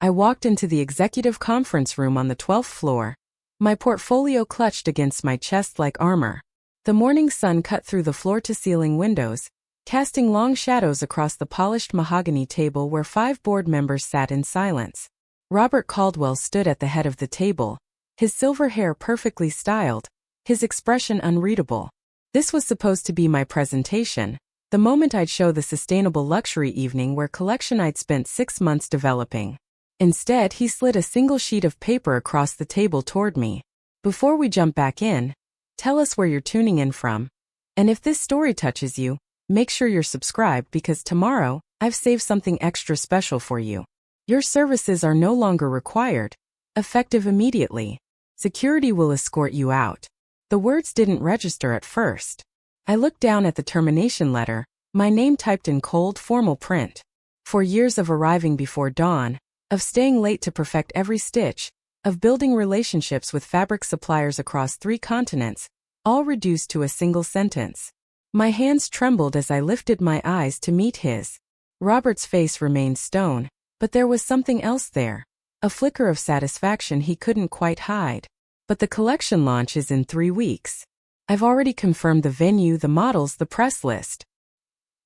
I walked into the executive conference room on the 12th floor, my portfolio clutched against my chest like armor. The morning sun cut through the floor-to-ceiling windows, casting long shadows across the polished mahogany table where 5 board members sat in silence. Robert Caldwell stood at the head of the table, his silver hair perfectly styled, his expression unreadable. This was supposed to be my presentation, the moment I'd show the sustainable luxury evening where collection I'd spent 6 months developing. Instead, he slid a single sheet of paper across the table toward me. Before we jump back in, tell us where you're tuning in from. And if this story touches you, make sure you're subscribed because tomorrow, I've saved something extra special for you. Your services are no longer required. Effective immediately. Security will escort you out. The words didn't register at first. I looked down at the termination letter, my name typed in cold, formal print. For years of arriving before dawn, of staying late to perfect every stitch, of building relationships with fabric suppliers across 3 continents, all reduced to a single sentence. My hands trembled as I lifted my eyes to meet his. Robert's face remained stone, but there was something else there, a flicker of satisfaction he couldn't quite hide. But the collection launch is in 3 weeks. I've already confirmed the venue, the models, the press list.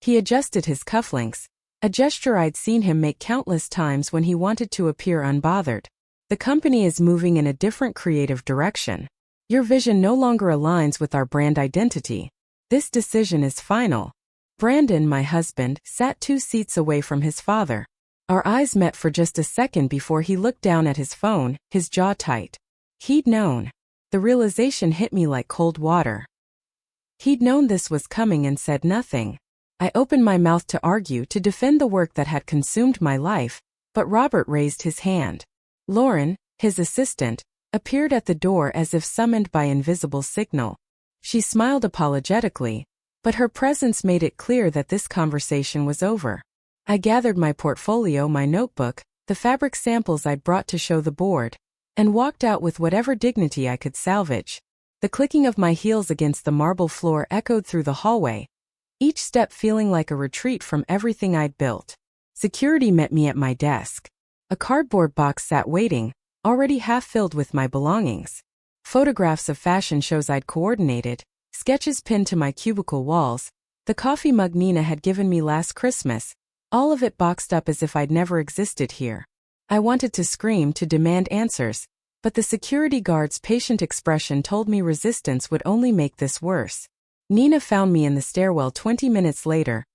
He adjusted his cufflinks, a gesture I'd seen him make countless times when he wanted to appear unbothered. The company is moving in a different creative direction. Your vision no longer aligns with our brand identity. This decision is final. Brandon, my husband, sat 2 seats away from his father. Our eyes met for just a second before he looked down at his phone, his jaw tight. He'd known. The realization hit me like cold water. He'd known this was coming and said nothing. I opened my mouth to argue, to defend the work that had consumed my life, but Robert raised his hand. Lauren, his assistant, appeared at the door as if summoned by invisible signal. She smiled apologetically, but her presence made it clear that this conversation was over. I gathered my portfolio, my notebook, the fabric samples I'd brought to show the board, and walked out with whatever dignity I could salvage. The clicking of my heels against the marble floor echoed through the hallway, each step feeling like a retreat from everything I'd built. Security met me at my desk. A cardboard box sat waiting, already half filled with my belongings. Photographs of fashion shows I'd coordinated, sketches pinned to my cubicle walls, the coffee mug Nina had given me last Christmas, all of it boxed up as if I'd never existed here. I wanted to scream, to demand answers, but the security guard's patient expression told me resistance would only make this worse. Nina found me in the stairwell 20 minutes later,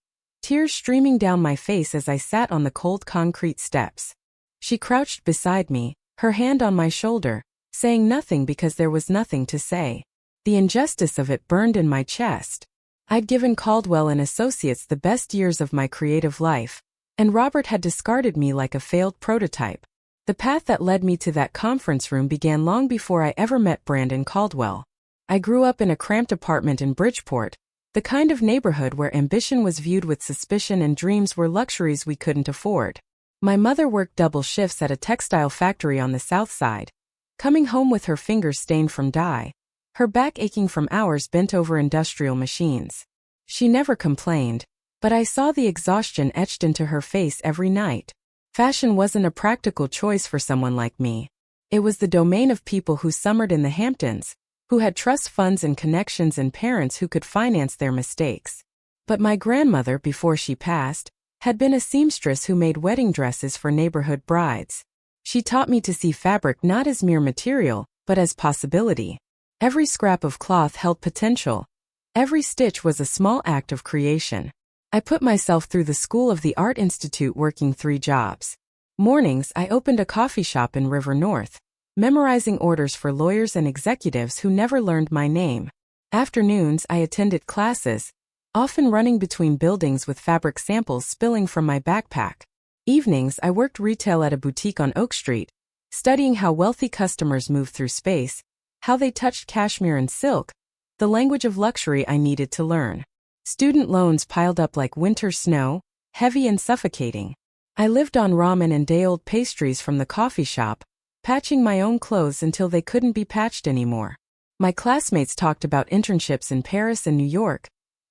tears streaming down my face as I sat on the cold concrete steps. She crouched beside me, her hand on my shoulder, saying nothing because there was nothing to say. The injustice of it burned in my chest. I'd given Caldwell and Associates the best years of my creative life, and Robert had discarded me like a failed prototype. The path that led me to that conference room began long before I ever met Brandon Caldwell. I grew up in a cramped apartment in Bridgeport, the kind of neighborhood where ambition was viewed with suspicion and dreams were luxuries we couldn't afford. My mother worked double shifts at a textile factory on the south side, coming home with her fingers stained from dye, her back aching from hours bent over industrial machines. She never complained, but I saw the exhaustion etched into her face every night. Fashion wasn't a practical choice for someone like me. It was the domain of people who summered in the Hamptons, who had trust funds and connections and parents who could finance their mistakes. But my grandmother, before she passed, had been a seamstress who made wedding dresses for neighborhood brides. She taught me to see fabric not as mere material, but as possibility. Every scrap of cloth held potential. Every stitch was a small act of creation. I put myself through the School of the Art Institute working 3 jobs. Mornings, I opened a coffee shop in River North, memorizing orders for lawyers and executives who never learned my name. Afternoons, I attended classes, often running between buildings with fabric samples spilling from my backpack. Evenings, I worked retail at a boutique on Oak Street, studying how wealthy customers moved through space, how they touched cashmere and silk, the language of luxury I needed to learn. Student loans piled up like winter snow, heavy and suffocating. I lived on ramen and day-old pastries from the coffee shop, patching my own clothes until they couldn't be patched anymore. My classmates talked about internships in Paris and New York,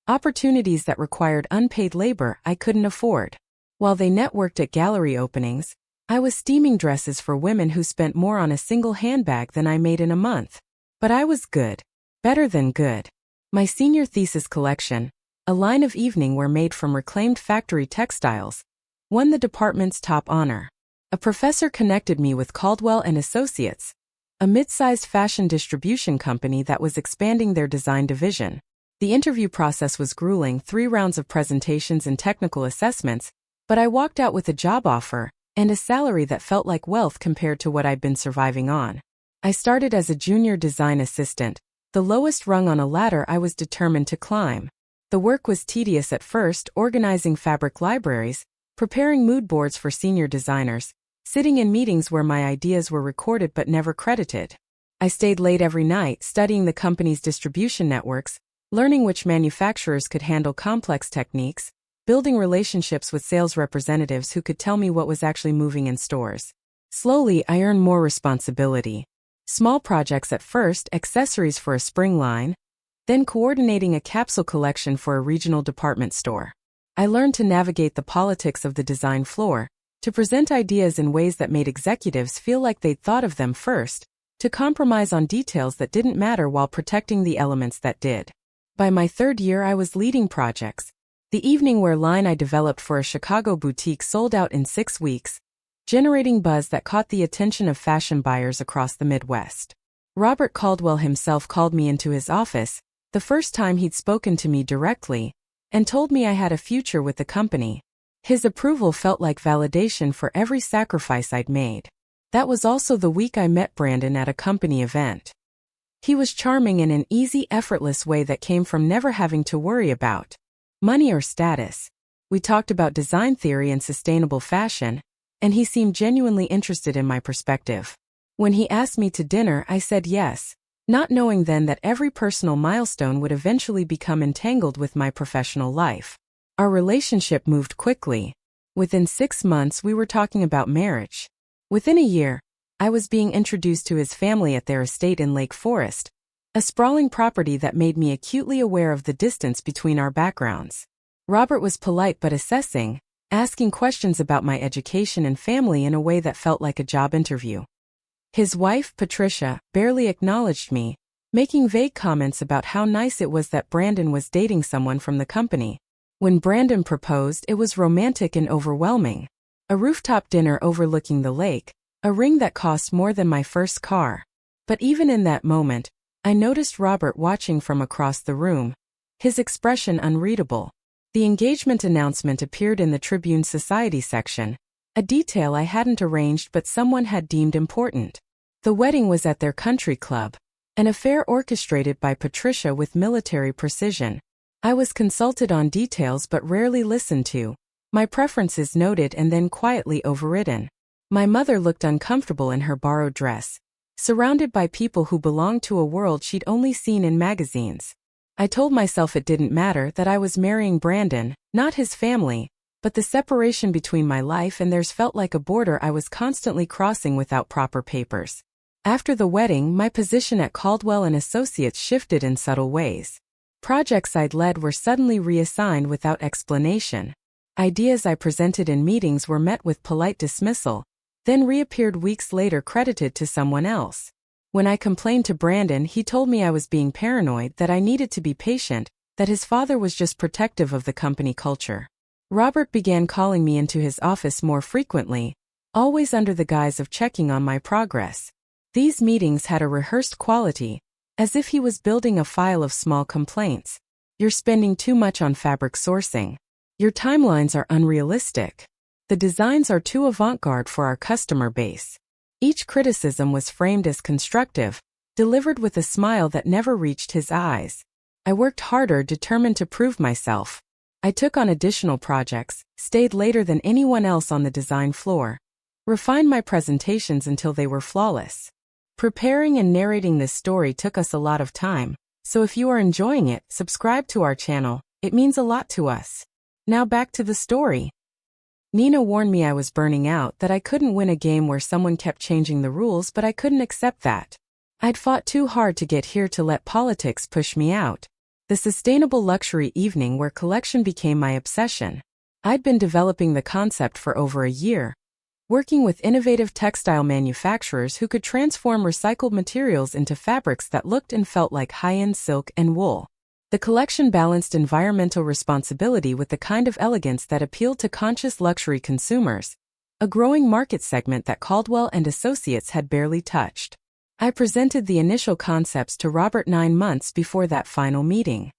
opportunities that required unpaid labor I couldn't afford. While they networked at gallery openings, I was steaming dresses for women who spent more on a single handbag than I made in a month. But I was good. Better than good. My senior thesis collection, a line of evening wear made from reclaimed factory textiles, won the department's top honor. A professor connected me with Caldwell and Associates, a mid-sized fashion distribution company that was expanding their design division. The interview process was grueling, 3 rounds of presentations and technical assessments, but I walked out with a job offer and a salary that felt like wealth compared to what I'd been surviving on. I started as a junior design assistant, the lowest rung on a ladder I was determined to climb. The work was tedious at first, organizing fabric libraries, preparing mood boards for senior designers, sitting in meetings where my ideas were recorded but never credited. I stayed late every night, studying the company's distribution networks, learning which manufacturers could handle complex techniques, building relationships with sales representatives who could tell me what was actually moving in stores. Slowly, I earned more responsibility. Small projects at first, accessories for a spring line, then coordinating a capsule collection for a regional department store. I learned to navigate the politics of the design floor, to present ideas in ways that made executives feel like they'd thought of them first, to compromise on details that didn't matter while protecting the elements that did. By my 3rd year, I was leading projects. The evening wear line I developed for a Chicago boutique sold out in 6 weeks, generating buzz that caught the attention of fashion buyers across the Midwest. Robert Caldwell himself called me into his office, the first time he'd spoken to me directly, and told me I had a future with the company. His approval felt like validation for every sacrifice I'd made. That was also the week I met Brandon at a company event. He was charming in an easy, effortless way that came from never having to worry about money or status. We talked about design theory and sustainable fashion, and he seemed genuinely interested in my perspective. When he asked me to dinner, I said yes, not knowing then that every personal milestone would eventually become entangled with my professional life. Our relationship moved quickly. Within 6 months, we were talking about marriage. Within a year, I was being introduced to his family at their estate in Lake Forest, a sprawling property that made me acutely aware of the distance between our backgrounds. Robert was polite but assessing, asking questions about my education and family in a way that felt like a job interview. His wife, Patricia, barely acknowledged me, making vague comments about how nice it was that Brandon was dating someone from the company. When Brandon proposed, it was romantic and overwhelming. A rooftop dinner overlooking the lake, a ring that cost more than my first car. But even in that moment, I noticed Robert watching from across the room, his expression unreadable. The engagement announcement appeared in the Tribune Society section, a detail I hadn't arranged but someone had deemed important. The wedding was at their country club, an affair orchestrated by Patricia with military precision. I was consulted on details but rarely listened to, my preferences noted and then quietly overridden. My mother looked uncomfortable in her borrowed dress, surrounded by people who belonged to a world she'd only seen in magazines. I told myself it didn't matter, that I was marrying Brandon, not his family, but the separation between my life and theirs felt like a border I was constantly crossing without proper papers. After the wedding, my position at Caldwell and Associates shifted in subtle ways. Projects I'd led were suddenly reassigned without explanation. Ideas I presented in meetings were met with polite dismissal, then reappeared weeks later credited to someone else. When I complained to Brandon, he told me I was being paranoid, that I needed to be patient, that his father was just protective of the company culture. Robert began calling me into his office more frequently, always under the guise of checking on my progress. These meetings had a rehearsed quality, as if he was building a file of small complaints. You're spending too much on fabric sourcing. Your timelines are unrealistic. The designs are too avant-garde for our customer base. Each criticism was framed as constructive, delivered with a smile that never reached his eyes. I worked harder, determined to prove myself. I took on additional projects, stayed later than anyone else on the design floor, refined my presentations until they were flawless. Preparing and narrating this story took us a lot of time, so if you are enjoying it, subscribe to our channel. It means a lot to us. Now back to the story. Nina warned me I was burning out, that I couldn't win a game where someone kept changing the rules, but I couldn't accept that. I'd fought too hard to get here to let politics push me out. The sustainable luxury evening wear collection became my obsession. I'd been developing the concept for over a year, working with innovative textile manufacturers who could transform recycled materials into fabrics that looked and felt like high-end silk and wool. The collection balanced environmental responsibility with the kind of elegance that appealed to conscious luxury consumers, a growing market segment that Caldwell and Associates had barely touched. I presented the initial concepts to Robert 9 months before that final meeting.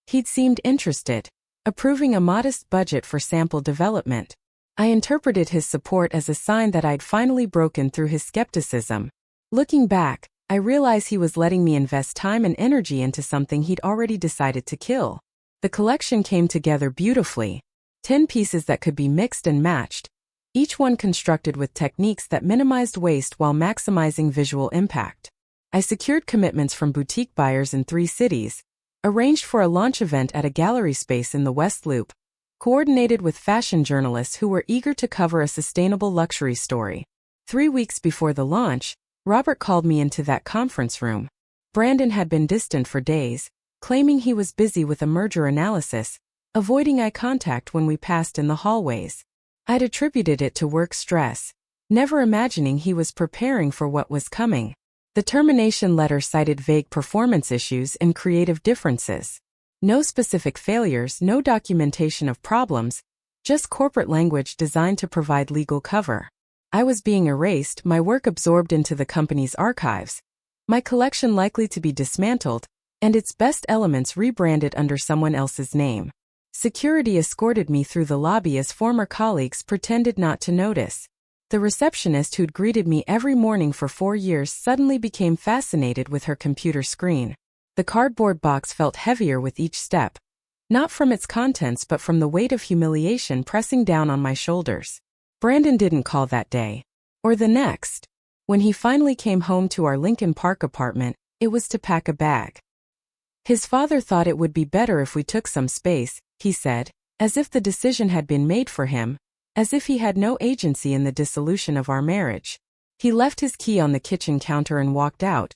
He'd seemed interested, approving a modest budget for sample development. I interpreted his support as a sign that I'd finally broken through his skepticism. Looking back, I realize he was letting me invest time and energy into something he'd already decided to kill. The collection came together beautifully. 10 pieces that could be mixed and matched, each one constructed with techniques that minimized waste while maximizing visual impact. I secured commitments from boutique buyers in 3 cities, arranged for a launch event at a gallery space in the West Loop, coordinated with fashion journalists who were eager to cover a sustainable luxury story. 3 weeks before the launch, Robert called me into that conference room. Brandon had been distant for days, claiming he was busy with a merger analysis, avoiding eye contact when we passed in the hallways. I'd attributed it to work stress, never imagining he was preparing for what was coming. The termination letter cited vague performance issues and creative differences. No specific failures, no documentation of problems, just corporate language designed to provide legal cover. I was being erased, my work absorbed into the company's archives, my collection likely to be dismantled, and its best elements rebranded under someone else's name. Security escorted me through the lobby as former colleagues pretended not to notice. The receptionist who'd greeted me every morning for 4 years suddenly became fascinated with her computer screen. The cardboard box felt heavier with each step, not from its contents but from the weight of humiliation pressing down on my shoulders. Brandon didn't call that day, or the next. When he finally came home to our Lincoln Park apartment, it was to pack a bag. His father thought it would be better if we took some space, he said, as if the decision had been made for him, as if he had no agency in the dissolution of our marriage. He left his key on the kitchen counter and walked out,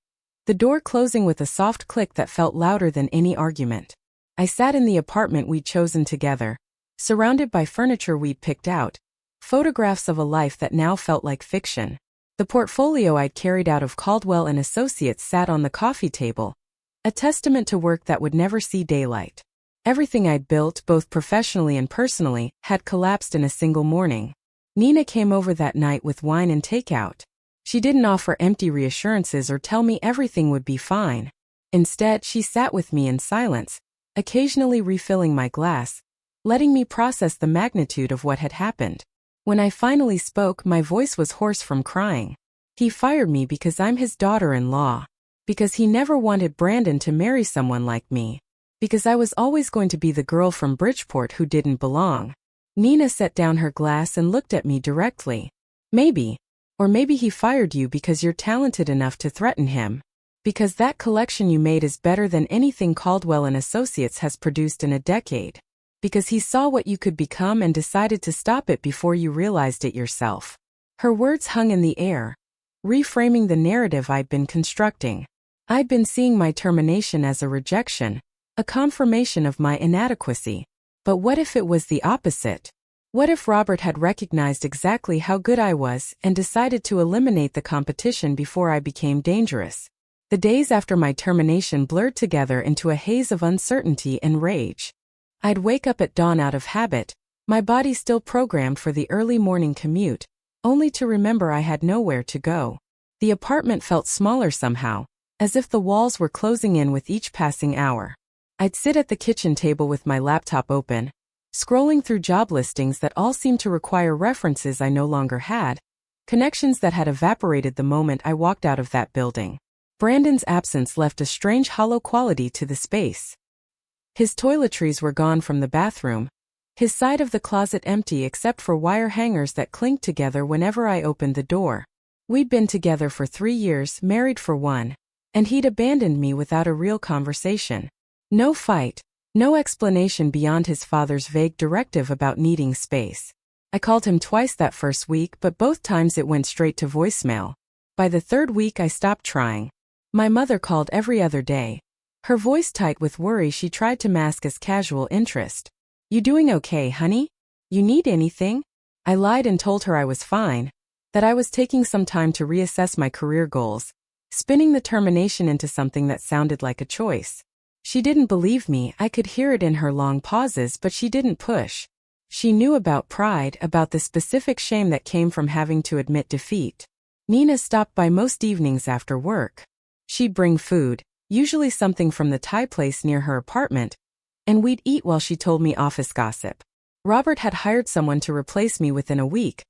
the door closing with a soft click that felt louder than any argument. I sat in the apartment we'd chosen together, surrounded by furniture we'd picked out, photographs of a life that now felt like fiction. The portfolio I'd carried out of Caldwell and Associates sat on the coffee table, a testament to work that would never see daylight. Everything I'd built, both professionally and personally, had collapsed in a single morning. Nina came over that night with wine and takeout. She didn't offer empty reassurances or tell me everything would be fine. Instead, she sat with me in silence, occasionally refilling my glass, letting me process the magnitude of what had happened. When I finally spoke, my voice was hoarse from crying. He fired me because I'm his daughter-in-law. Because he never wanted Brandon to marry someone like me. Because I was always going to be the girl from Bridgeport who didn't belong. Nina set down her glass and looked at me directly. Maybe. Or maybe he fired you because you're talented enough to threaten him. Because that collection you made is better than anything Caldwell and Associates has produced in a decade. Because he saw what you could become and decided to stop it before you realized it yourself. Her words hung in the air, reframing the narrative I'd been constructing. I'd been seeing my termination as a rejection, a confirmation of my inadequacy. But what if it was the opposite? What if Robert had recognized exactly how good I was and decided to eliminate the competition before I became dangerous? The days after my termination blurred together into a haze of uncertainty and rage. I'd wake up at dawn out of habit, my body still programmed for the early morning commute, only to remember I had nowhere to go. The apartment felt smaller somehow, as if the walls were closing in with each passing hour. I'd sit at the kitchen table with my laptop open, scrolling through job listings that all seemed to require references I no longer had, connections that had evaporated the moment I walked out of that building. Brandon's absence left a strange hollow quality to the space. His toiletries were gone from the bathroom, his side of the closet empty except for wire hangers that clinked together whenever I opened the door. We'd been together for 3 years, married for 1, and he'd abandoned me without a real conversation. No fight, no explanation beyond his father's vague directive about needing space. I called him twice that first week, but both times it went straight to voicemail. By the 3rd week I stopped trying. My mother called every other day. Her voice tight with worry she tried to mask as casual interest. "You doing okay, honey? You need anything?" I lied and told her I was fine, that I was taking some time to reassess my career goals, spinning the termination into something that sounded like a choice. She didn't believe me. I could hear it in her long pauses, but she didn't push. She knew about pride, about the specific shame that came from having to admit defeat. Nina stopped by most evenings after work. She'd bring food, usually something from the Thai place near her apartment, and we'd eat while she told me office gossip. Robert had hired someone to replace me within a week,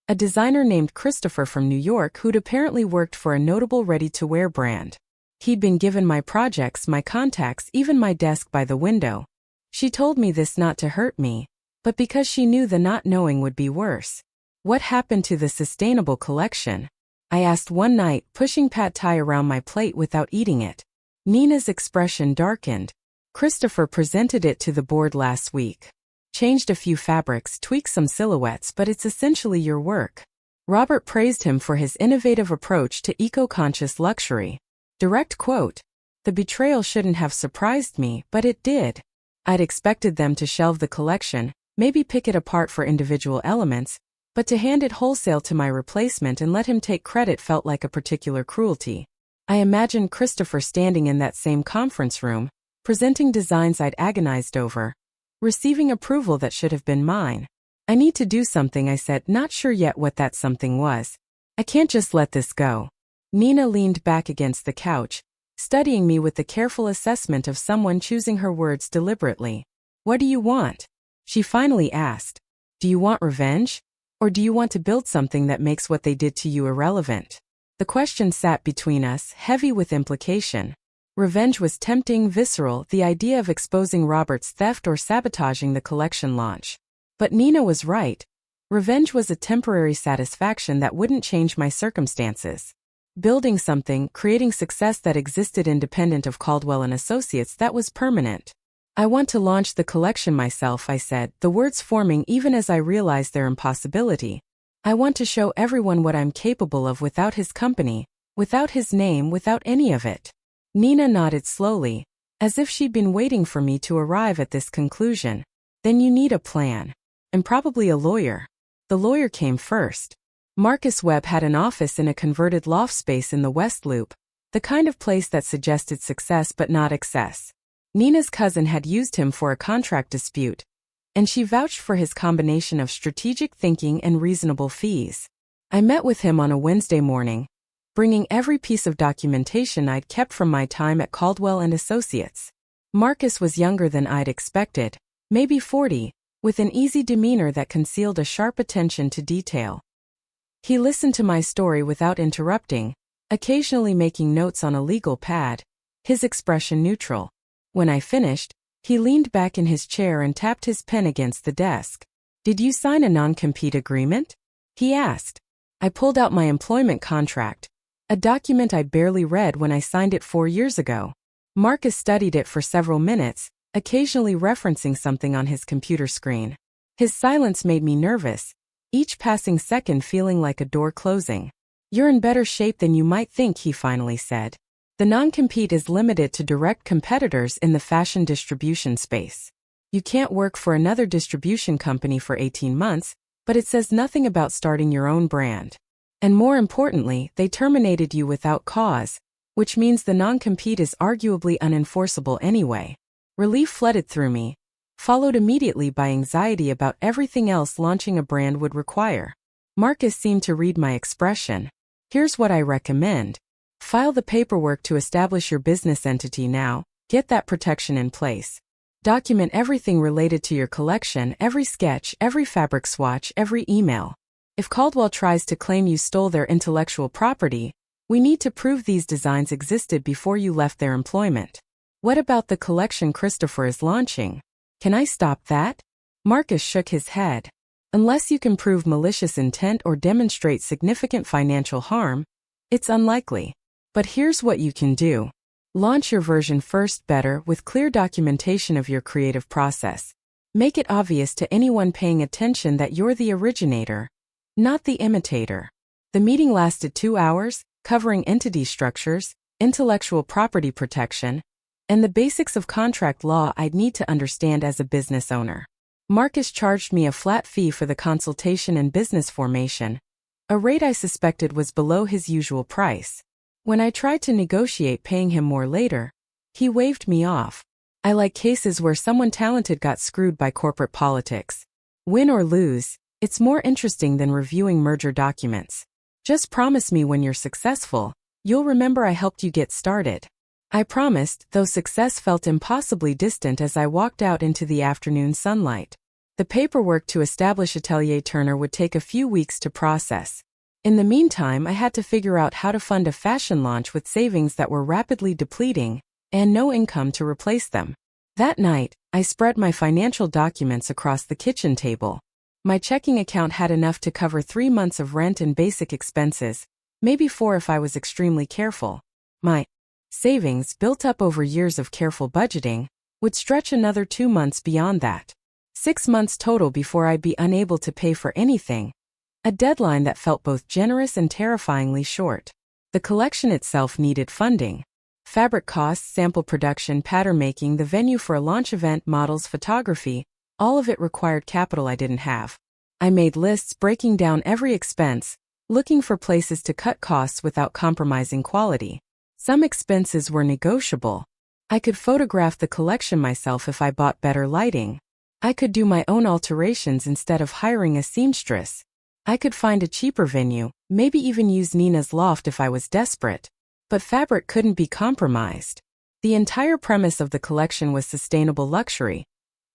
a designer named Christopher from New York who'd apparently worked for a notable ready-to-wear brand. He'd been given my projects, my contacts, even my desk by the window. She told me this not to hurt me, but because she knew the not knowing would be worse. What happened to the sustainable collection? I asked one night, pushing pad thai around my plate without eating it. Nina's expression darkened. Christopher presented it to the board last week. Changed a few fabrics, tweaked some silhouettes, but it's essentially your work. Robert praised him for his innovative approach to eco-conscious luxury. Direct quote. The betrayal shouldn't have surprised me, but it did. I'd expected them to shelve the collection, maybe pick it apart for individual elements, but to hand it wholesale to my replacement and let him take credit felt like a particular cruelty. I imagined Christopher standing in that same conference room, presenting designs I'd agonized over, receiving approval that should have been mine. I need to do something, I said, not sure yet what that something was. I can't just let this go. Nina leaned back against the couch, studying me with the careful assessment of someone choosing her words deliberately. What do you want? She finally asked. Do you want revenge? Or do you want to build something that makes what they did to you irrelevant? The question sat between us, heavy with implication. Revenge was tempting, visceral, the idea of exposing Robert's theft or sabotaging the collection launch. But Nina was right. Revenge was a temporary satisfaction that wouldn't change my circumstances. Building something, creating success that existed independent of Caldwell and Associates, that was permanent. I want to launch the collection myself, I said, the words forming even as I realized their impossibility. I want to show everyone what I'm capable of without his company, without his name, without any of it. Nina nodded slowly, as if she'd been waiting for me to arrive at this conclusion. Then you need a plan. And probably a lawyer. The lawyer came first. Marcus Webb had an office in a converted loft space in the West Loop, the kind of place that suggested success but not excess. Nina's cousin had used him for a contract dispute, and she vouched for his combination of strategic thinking and reasonable fees. I met with him on a Wednesday morning, bringing every piece of documentation I'd kept from my time at Caldwell and Associates. Marcus was younger than I'd expected, maybe 40, with an easy demeanor that concealed a sharp attention to detail. He listened to my story without interrupting, occasionally making notes on a legal pad, his expression neutral. When I finished, he leaned back in his chair and tapped his pen against the desk. Did you sign a non-compete agreement? He asked. I pulled out my employment contract, a document I barely read when I signed it 4 years ago. Marcus studied it for several minutes, occasionally referencing something on his computer screen. His silence made me nervous, each passing second feeling like a door closing. You're in better shape than you might think, he finally said. The non-compete is limited to direct competitors in the fashion distribution space. You can't work for another distribution company for 18 months, but it says nothing about starting your own brand. And more importantly, they terminated you without cause, which means the non-compete is arguably unenforceable anyway. Relief flooded through me, followed immediately by anxiety about everything else launching a brand would require. Marcus seemed to read my expression. Here's what I recommend. File the paperwork to establish your business entity now, get that protection in place. Document everything related to your collection, every sketch, every fabric swatch, every email. If Caldwell tries to claim you stole their intellectual property, we need to prove these designs existed before you left their employment. What about the collection Christopher is launching? Can I stop that? Marcus shook his head. Unless you can prove malicious intent or demonstrate significant financial harm, it's unlikely. But here's what you can do. Launch your version first better with clear documentation of your creative process. Make it obvious to anyone paying attention that you're the originator, not the imitator. The meeting lasted 2 hours, covering entity structures, intellectual property protection, and the basics of contract law I'd need to understand as a business owner. Marcus charged me a flat fee for the consultation and business formation, a rate I suspected was below his usual price. When I tried to negotiate paying him more later, he waved me off. I like cases where someone talented got screwed by corporate politics. Win or lose, it's more interesting than reviewing merger documents. Just promise me when you're successful, you'll remember I helped you get started. I promised, though success felt impossibly distant as I walked out into the afternoon sunlight. The paperwork to establish Atelier Turner would take a few weeks to process. In the meantime, I had to figure out how to fund a fashion launch with savings that were rapidly depleting, and no income to replace them. That night, I spread my financial documents across the kitchen table. My checking account had enough to cover 3 months of rent and basic expenses, maybe 4 if I was extremely careful. My savings, built up over years of careful budgeting, would stretch another 2 months beyond that. 6 months total before I'd be unable to pay for anything. A deadline that felt both generous and terrifyingly short. The collection itself needed funding. Fabric costs, sample production, pattern making, the venue for a launch event, models, photography, all of it required capital I didn't have. I made lists breaking down every expense, looking for places to cut costs without compromising quality. Some expenses were negotiable. I could photograph the collection myself if I bought better lighting. I could do my own alterations instead of hiring a seamstress. I could find a cheaper venue, maybe even use Nina's loft if I was desperate. But fabric couldn't be compromised. The entire premise of the collection was sustainable luxury,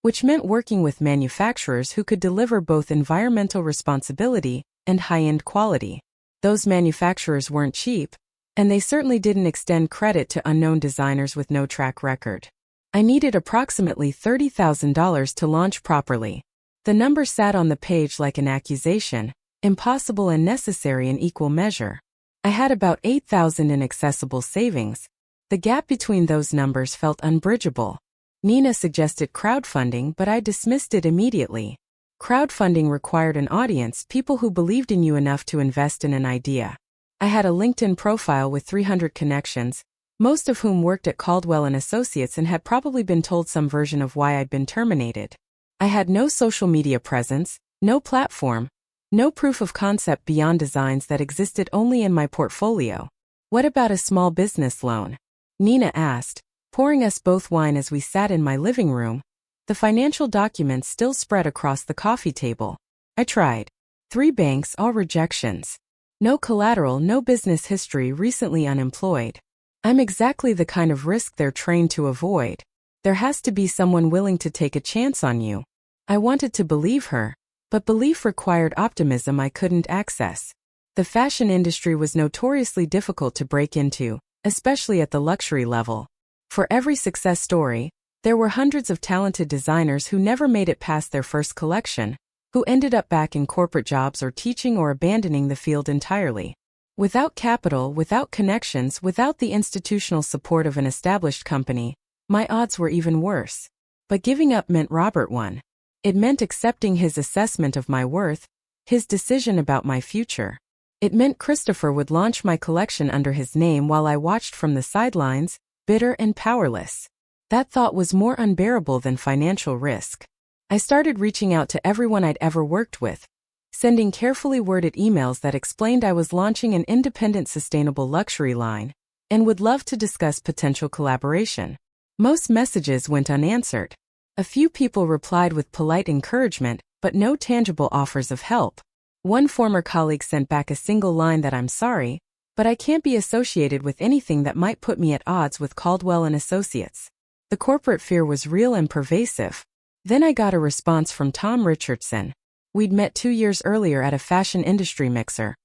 which meant working with manufacturers who could deliver both environmental responsibility and high-end quality. Those manufacturers weren't cheap, and they certainly didn't extend credit to unknown designers with no track record. I needed approximately $30,000 to launch properly. The number sat on the page like an accusation, impossible and necessary in equal measure. I had about $8,000 in accessible savings. The gap between those numbers felt unbridgeable. Nina suggested crowdfunding, but I dismissed it immediately. Crowdfunding required an audience, people who believed in you enough to invest in an idea. I had a LinkedIn profile with 300 connections, most of whom worked at Caldwell and Associates and had probably been told some version of why I'd been terminated. I had no social media presence, no platform, no proof of concept beyond designs that existed only in my portfolio. What about a small business loan? Nina asked, pouring us both wine as we sat in my living room. The financial documents still spread across the coffee table. I tried. 3 banks, all rejections. No collateral, no business history, recently unemployed. I'm exactly the kind of risk they're trained to avoid. There has to be someone willing to take a chance on you. I wanted to believe her, but belief required optimism I couldn't access. The fashion industry was notoriously difficult to break into, especially at the luxury level. For every success story, there were hundreds of talented designers who never made it past their first collection, who ended up back in corporate jobs or teaching or abandoning the field entirely. Without capital, without connections, without the institutional support of an established company, my odds were even worse. But giving up meant Robert won. It meant accepting his assessment of my worth, his decision about my future. It meant Christopher would launch my collection under his name while I watched from the sidelines, bitter and powerless. That thought was more unbearable than financial risk. I started reaching out to everyone I'd ever worked with, sending carefully worded emails that explained I was launching an independent sustainable luxury line, and would love to discuss potential collaboration. Most messages went unanswered. A few people replied with polite encouragement, but no tangible offers of help. One former colleague sent back a single line that I'm sorry, but I can't be associated with anything that might put me at odds with Caldwell and Associates. The corporate fear was real and pervasive. Then I got a response from Tom Richardson. We'd met 2 years earlier at a fashion industry mixer,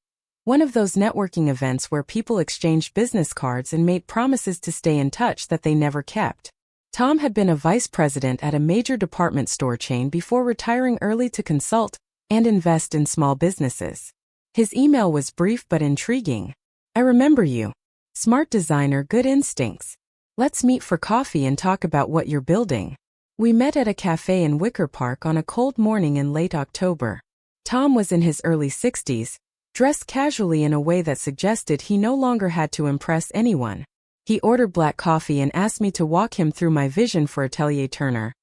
one of those networking events where people exchanged business cards and made promises to stay in touch that they never kept. Tom had been a vice president at a major department store chain before retiring early to consult and invest in small businesses. His email was brief but intriguing. I remember you. Smart designer, good instincts. Let's meet for coffee and talk about what you're building. We met at a cafe in Wicker Park on a cold morning in late October. Tom was in his early 60s, dressed casually in a way that suggested he no longer had to impress anyone. He ordered black coffee and asked me to walk him through my vision for Atelier Turner.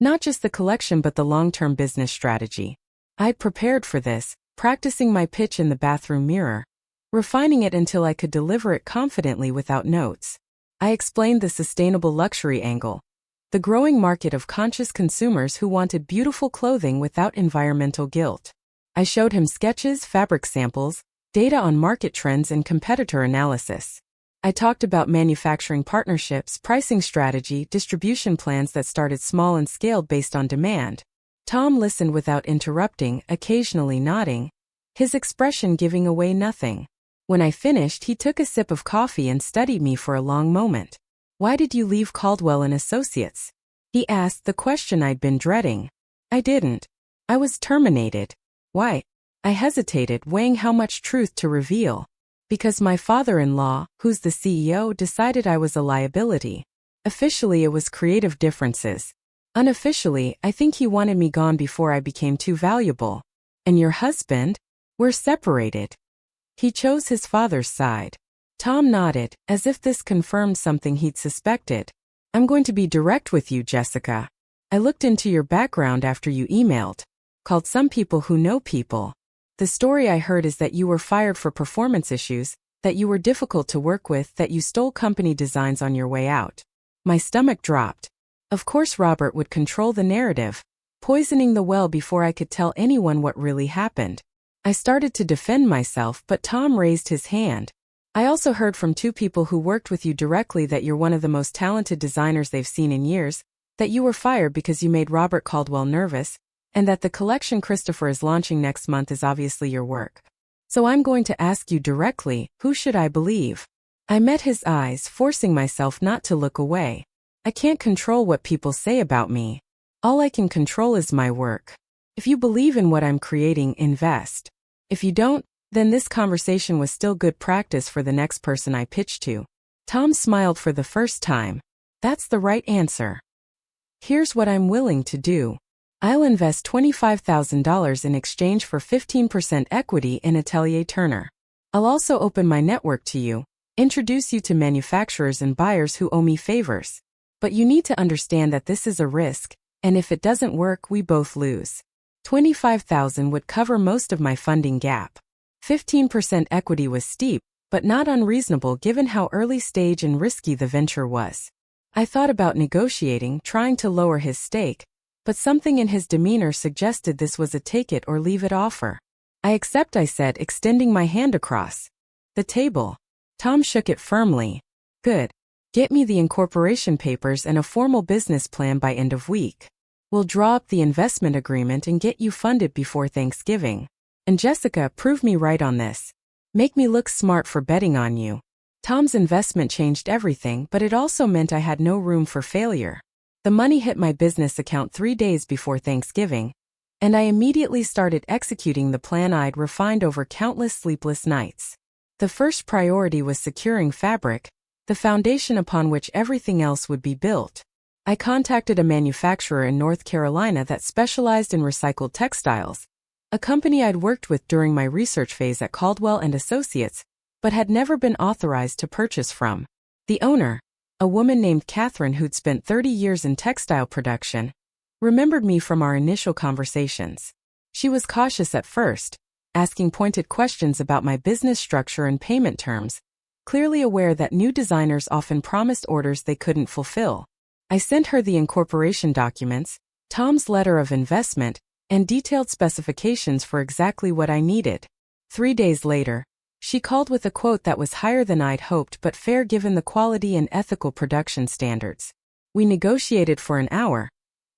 Not just the collection but the long-term business strategy. I'd prepared for this, practicing my pitch in the bathroom mirror, refining it until I could deliver it confidently without notes. I explained the sustainable luxury angle, the growing market of conscious consumers who wanted beautiful clothing without environmental guilt. I showed him sketches, fabric samples, data on market trends, and competitor analysis. I talked about manufacturing partnerships, pricing strategy, distribution plans that started small and scaled based on demand. Tom listened without interrupting, occasionally nodding, his expression giving away nothing. When I finished, he took a sip of coffee and studied me for a long moment. "Why did you leave Caldwell and Associates?" He asked, the question I'd been dreading. "I didn't. I was terminated." "Why?" I hesitated, weighing how much truth to reveal. "Because my father-in-law, who's the CEO, decided I was a liability. Officially, it was creative differences. Unofficially, I think he wanted me gone before I became too valuable." "And your husband?" "We're separated." He chose his father's side. Tom nodded, as if this confirmed something he'd suspected. "I'm going to be direct with you, Jessica. I looked into your background after you emailed. Called some people who know people. The story I heard is that you were fired for performance issues, that you were difficult to work with, that you stole company designs on your way out." My stomach dropped. Of course Robert would control the narrative, poisoning the well before I could tell anyone what really happened. I started to defend myself, but Tom raised his hand. "I also heard from 2 people who worked with you directly that you're one of the most talented designers they've seen in years, that you were fired because you made Robert Caldwell nervous, and that the collection Christopher is launching next month is obviously your work. So I'm going to ask you directly, who should I believe?" I met his eyes, forcing myself not to look away. I can't control what people say about me. All I can control is my work. If you believe in what I'm creating, invest. If you don't, then this conversation was still good practice for the next person I pitched to. Tom smiled for the first time. "That's the right answer. Here's what I'm willing to do. I'll invest $25,000 in exchange for 15% equity in Atelier Turner. I'll also open my network to you, introduce you to manufacturers and buyers who owe me favors. But you need to understand that this is a risk, and if it doesn't work, we both lose. $25,000 would cover most of my funding gap. 15% equity was steep, but not unreasonable given how early stage and risky the venture was. I thought about negotiating, trying to lower his stake, but something in his demeanor suggested this was a take-it-or-leave-it offer. "I accept," I said, extending my hand across the table. Tom shook it firmly. "Good. Get me the incorporation papers and a formal business plan by end of week. We'll draw up the investment agreement and get you funded before Thanksgiving. And Jessica, prove me right on this. Make me look smart for betting on you." Tom's investment changed everything, but it also meant I had no room for failure. The money hit my business account 3 days before Thanksgiving, and I immediately started executing the plan I'd refined over countless sleepless nights. The first priority was securing fabric, the foundation upon which everything else would be built. I contacted a manufacturer in North Carolina that specialized in recycled textiles, a company I'd worked with during my research phase at Caldwell and Associates, but had never been authorized to purchase from. The owner, a woman named Catherine who'd spent 30 years in textile production, remembered me from our initial conversations. She was cautious at first, asking pointed questions about my business structure and payment terms, clearly aware that new designers often promised orders they couldn't fulfill. I sent her the incorporation documents, Tom's letter of investment, and detailed specifications for exactly what I needed. 3 days later, she called with a quote that was higher than I'd hoped but fair given the quality and ethical production standards. We negotiated for an hour,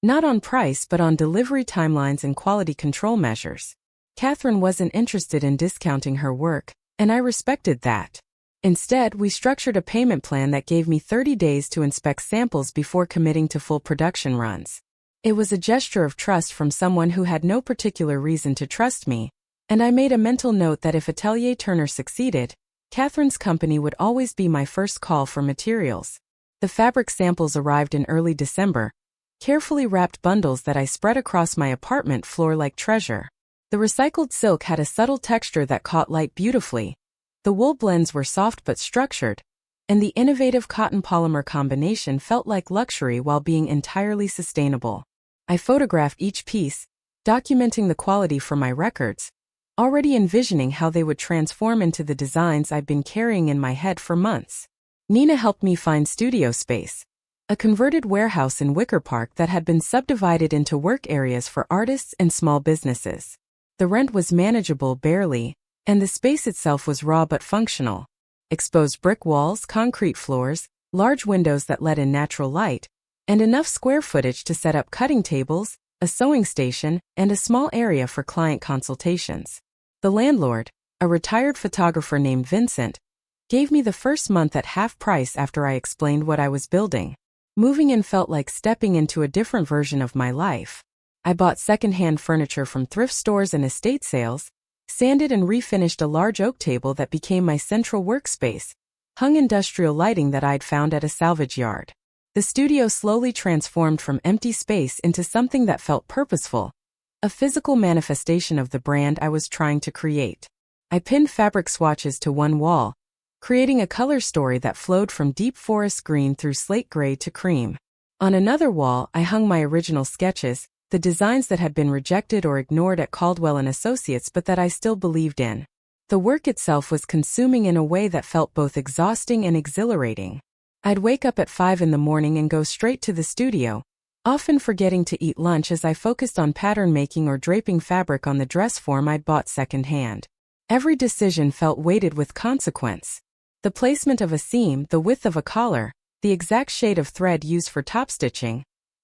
not on price but on delivery timelines and quality control measures. Catherine wasn't interested in discounting her work, and I respected that. Instead, we structured a payment plan that gave me 30 days to inspect samples before committing to full production runs. It was a gesture of trust from someone who had no particular reason to trust me, and I made a mental note that if Atelier Turner succeeded, Catherine's company would always be my first call for materials. The fabric samples arrived in early December, carefully wrapped bundles that I spread across my apartment floor like treasure. The recycled silk had a subtle texture that caught light beautifully. The wool blends were soft but structured, and the innovative cotton-polymer combination felt like luxury while being entirely sustainable. I photographed each piece, documenting the quality for my records, already envisioning how they would transform into the designs I'd been carrying in my head for months. Nina helped me find studio space, a converted warehouse in Wicker Park that had been subdivided into work areas for artists and small businesses. The rent was manageable barely, and the space itself was raw but functional. Exposed brick walls, concrete floors, large windows that let in natural light, and enough square footage to set up cutting tables, a sewing station, and a small area for client consultations. The landlord, a retired photographer named Vincent, gave me the first month at half price after I explained what I was building. Moving in felt like stepping into a different version of my life. I bought second-hand furniture from thrift stores and estate sales, sanded and refinished a large oak table that became my central workspace, hung industrial lighting that I'd found at a salvage yard. The studio slowly transformed from empty space into something that felt purposeful, a physical manifestation of the brand I was trying to create. I pinned fabric swatches to one wall, creating a color story that flowed from deep forest green through slate gray to cream. On another wall, I hung my original sketches, the designs that had been rejected or ignored at Caldwell and Associates but that I still believed in. The work itself was consuming in a way that felt both exhausting and exhilarating. I'd wake up at 5 in the morning and go straight to the studio, often forgetting to eat lunch as I focused on pattern making or draping fabric on the dress form I'd bought secondhand. Every decision felt weighted with consequence. The placement of a seam, the width of a collar, the exact shade of thread used for top stitching.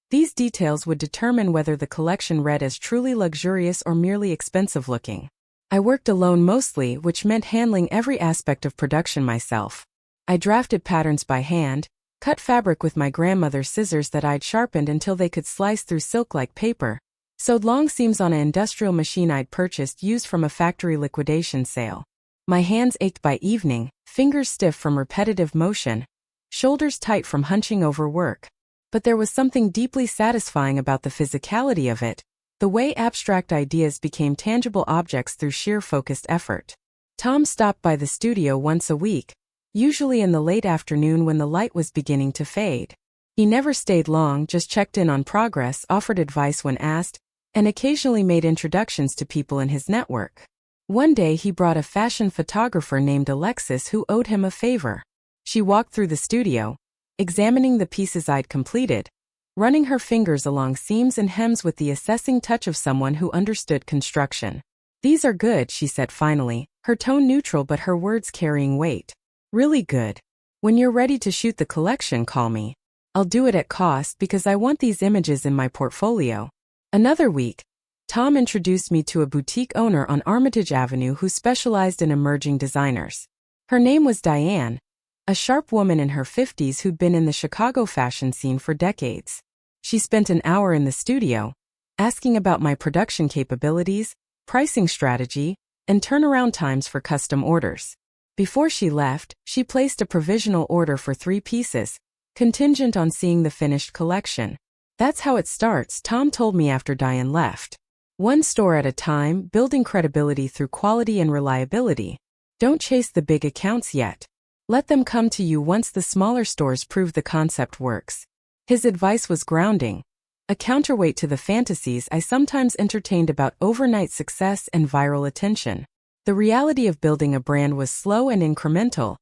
These details would determine whether the collection read as truly luxurious or merely expensive looking. I worked alone mostly, which meant handling every aspect of production myself. I drafted patterns by hand, cut fabric with my grandmother's scissors that I'd sharpened until they could slice through silk like paper, sewed long seams on an industrial machine I'd purchased used from a factory liquidation sale. My hands ached by evening, fingers stiff from repetitive motion, shoulders tight from hunching over work. But there was something deeply satisfying about the physicality of it, the way abstract ideas became tangible objects through sheer focused effort. Tom stopped by the studio once a week, usually in the late afternoon when the light was beginning to fade. He never stayed long, just checked in on progress, offered advice when asked, and occasionally made introductions to people in his network. One day he brought a fashion photographer named Alexis who owed him a favor. She walked through the studio, examining the pieces I'd completed, running her fingers along seams and hems with the assessing touch of someone who understood construction. "These are good," she said finally, her tone neutral but her words carrying weight. "Really good. When you're ready to shoot the collection, call me. I'll do it at cost because I want these images in my portfolio." Another week, Tom introduced me to a boutique owner on Armitage Avenue who specialized in emerging designers. Her name was Diane, a sharp woman in her 50s who'd been in the Chicago fashion scene for decades. She spent an hour in the studio, asking about my production capabilities, pricing strategy, and turnaround times for custom orders. Before she left, she placed a provisional order for 3 pieces, contingent on seeing the finished collection. "That's how it starts," Tom told me after Diane left. "One store at a time, building credibility through quality and reliability. Don't chase the big accounts yet. Let them come to you once the smaller stores prove the concept works." His advice was grounding, a counterweight to the fantasies I sometimes entertained about overnight success and viral attention. The reality of building a brand was slow and incremental,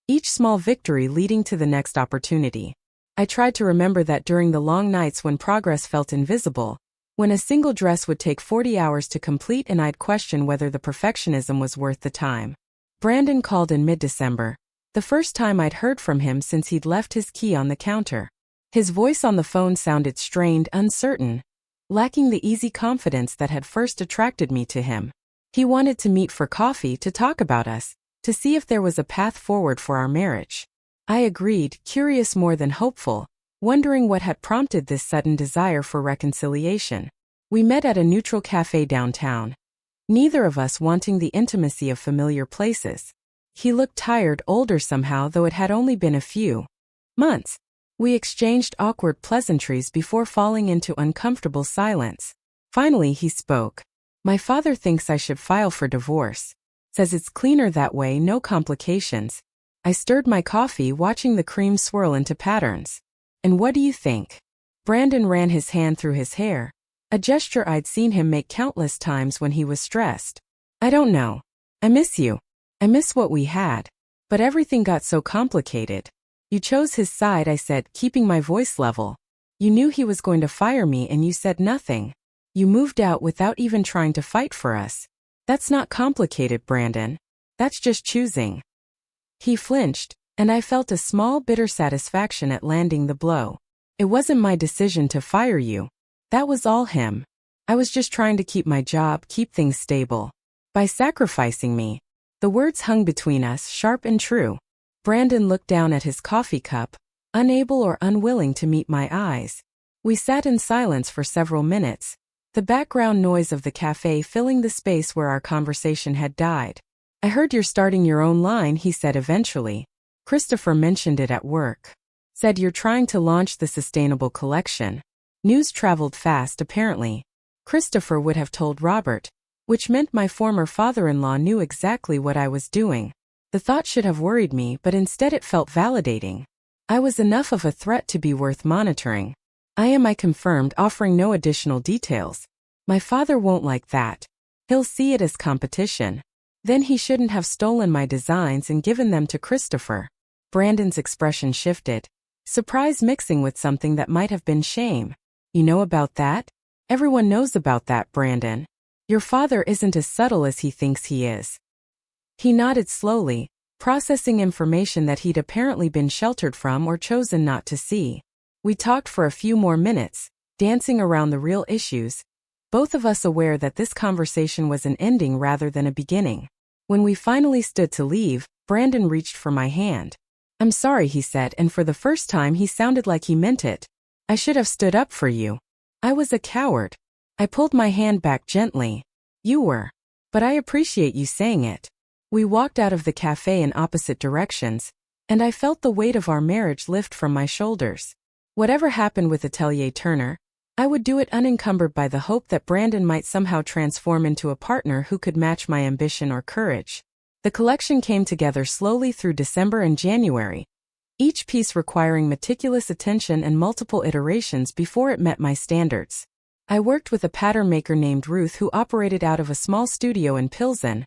each small victory leading to the next opportunity. I tried to remember that during the long nights when progress felt invisible, when a single dress would take 40 hours to complete and I'd question whether the perfectionism was worth the time. Brandon called in mid-December, the first time I'd heard from him since he'd left his key on the counter. His voice on the phone sounded strained, uncertain, lacking the easy confidence that had first attracted me to him. He wanted to meet for coffee to talk about us, to see if there was a path forward for our marriage. I agreed, curious more than hopeful, wondering what had prompted this sudden desire for reconciliation. We met at a neutral cafe downtown, neither of us wanting the intimacy of familiar places. He looked tired, older somehow, though it had only been a few months. We exchanged awkward pleasantries before falling into uncomfortable silence. Finally he spoke. "My father thinks I should file for divorce. Says it's cleaner that way, no complications." I stirred my coffee, watching the cream swirl into patterns. "And what do you think?" Brandon ran his hand through his hair, a gesture I'd seen him make countless times when he was stressed. I don't know. I miss you. I miss what we had. But everything got so complicated. You chose his side, I said, keeping my voice level. You knew he was going to fire me and you said nothing. You moved out without even trying to fight for us. That's not complicated, Brandon. That's just choosing. He flinched, and I felt a small bitter satisfaction at landing the blow. It wasn't my decision to fire you. That was all him. I was just trying to keep my job, keep things stable. By sacrificing me. The words hung between us, sharp and true. Brandon looked down at his coffee cup, unable or unwilling to meet my eyes. We sat in silence for several minutes, the background noise of the cafe filling the space where our conversation had died. I heard you're starting your own line, he said eventually. Christopher mentioned it at work. Said you're trying to launch the sustainable collection. News traveled fast apparently. Christopher would have told Robert, which meant my former father-in-law knew exactly what I was doing. The thought should have worried me, but instead it felt validating. I was enough of a threat to be worth monitoring. I confirmed, offering no additional details. My father won't like that. He'll see it as competition. Then he shouldn't have stolen my designs and given them to Christopher. Brandon's expression shifted, surprise mixing with something that might have been shame. You know about that? Everyone knows about that, Brandon. Your father isn't as subtle as he thinks he is. He nodded slowly, processing information that he'd apparently been sheltered from or chosen not to see. We talked for a few more minutes, dancing around the real issues, both of us aware that this conversation was an ending rather than a beginning. When we finally stood to leave, Brandon reached for my hand. I'm sorry, he said, and for the first time he sounded like he meant it. I should have stood up for you. I was a coward. I pulled my hand back gently. You were. But I appreciate you saying it. We walked out of the cafe in opposite directions, and I felt the weight of our marriage lift from my shoulders. Whatever happened with Atelier Turner, I would do it unencumbered by the hope that Brandon might somehow transform into a partner who could match my ambition or courage. The collection came together slowly through December and January, each piece requiring meticulous attention and multiple iterations before it met my standards. I worked with a pattern maker named Ruth who operated out of a small studio in Pilsen,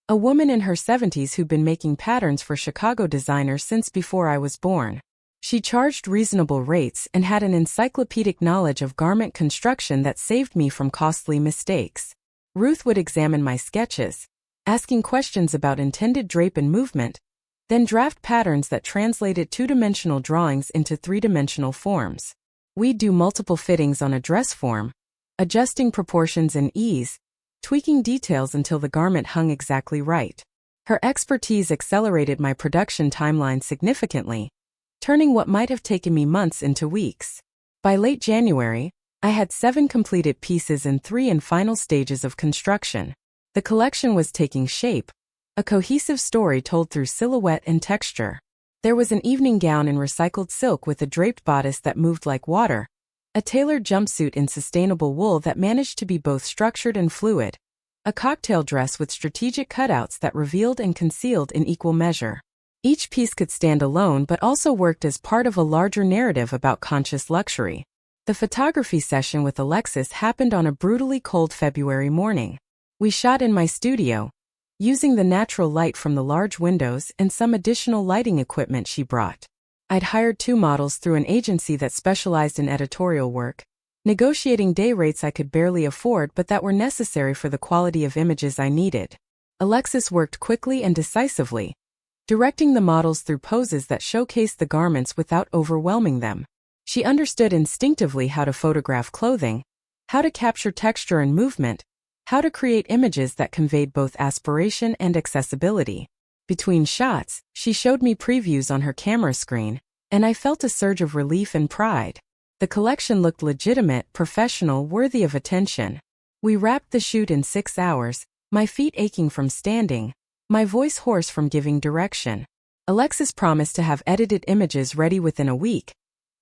a woman in her 70s who'd been making patterns for Chicago designers since before I was born. She charged reasonable rates and had an encyclopedic knowledge of garment construction that saved me from costly mistakes. Ruth would examine my sketches, asking questions about intended drape and movement, then draft patterns that translated two-dimensional drawings into three-dimensional forms. We'd do multiple fittings on a dress form, adjusting proportions and ease, tweaking details until the garment hung exactly right. Her expertise accelerated my production timeline significantly, turning what might have taken me months into weeks. By late January, I had 7 completed pieces and 3 in final stages of construction. The collection was taking shape, a cohesive story told through silhouette and texture. There was an evening gown in recycled silk with a draped bodice that moved like water, a tailored jumpsuit in sustainable wool that managed to be both structured and fluid, a cocktail dress with strategic cutouts that revealed and concealed in equal measure. Each piece could stand alone but also worked as part of a larger narrative about conscious luxury. The photography session with Alexis happened on a brutally cold February morning. We shot in my studio, using the natural light from the large windows and some additional lighting equipment she brought. I'd hired 2 models through an agency that specialized in editorial work, negotiating day rates I could barely afford but that were necessary for the quality of images I needed. Alexis worked quickly and decisively, directing the models through poses that showcased the garments without overwhelming them. She understood instinctively how to photograph clothing, how to capture texture and movement, how to create images that conveyed both aspiration and accessibility. Between shots, she showed me previews on her camera screen, and I felt a surge of relief and pride. The collection looked legitimate, professional, worthy of attention. We wrapped the shoot in 6 hours, my feet aching from standing, my voice hoarse from giving direction. Alexis promised to have edited images ready within a week,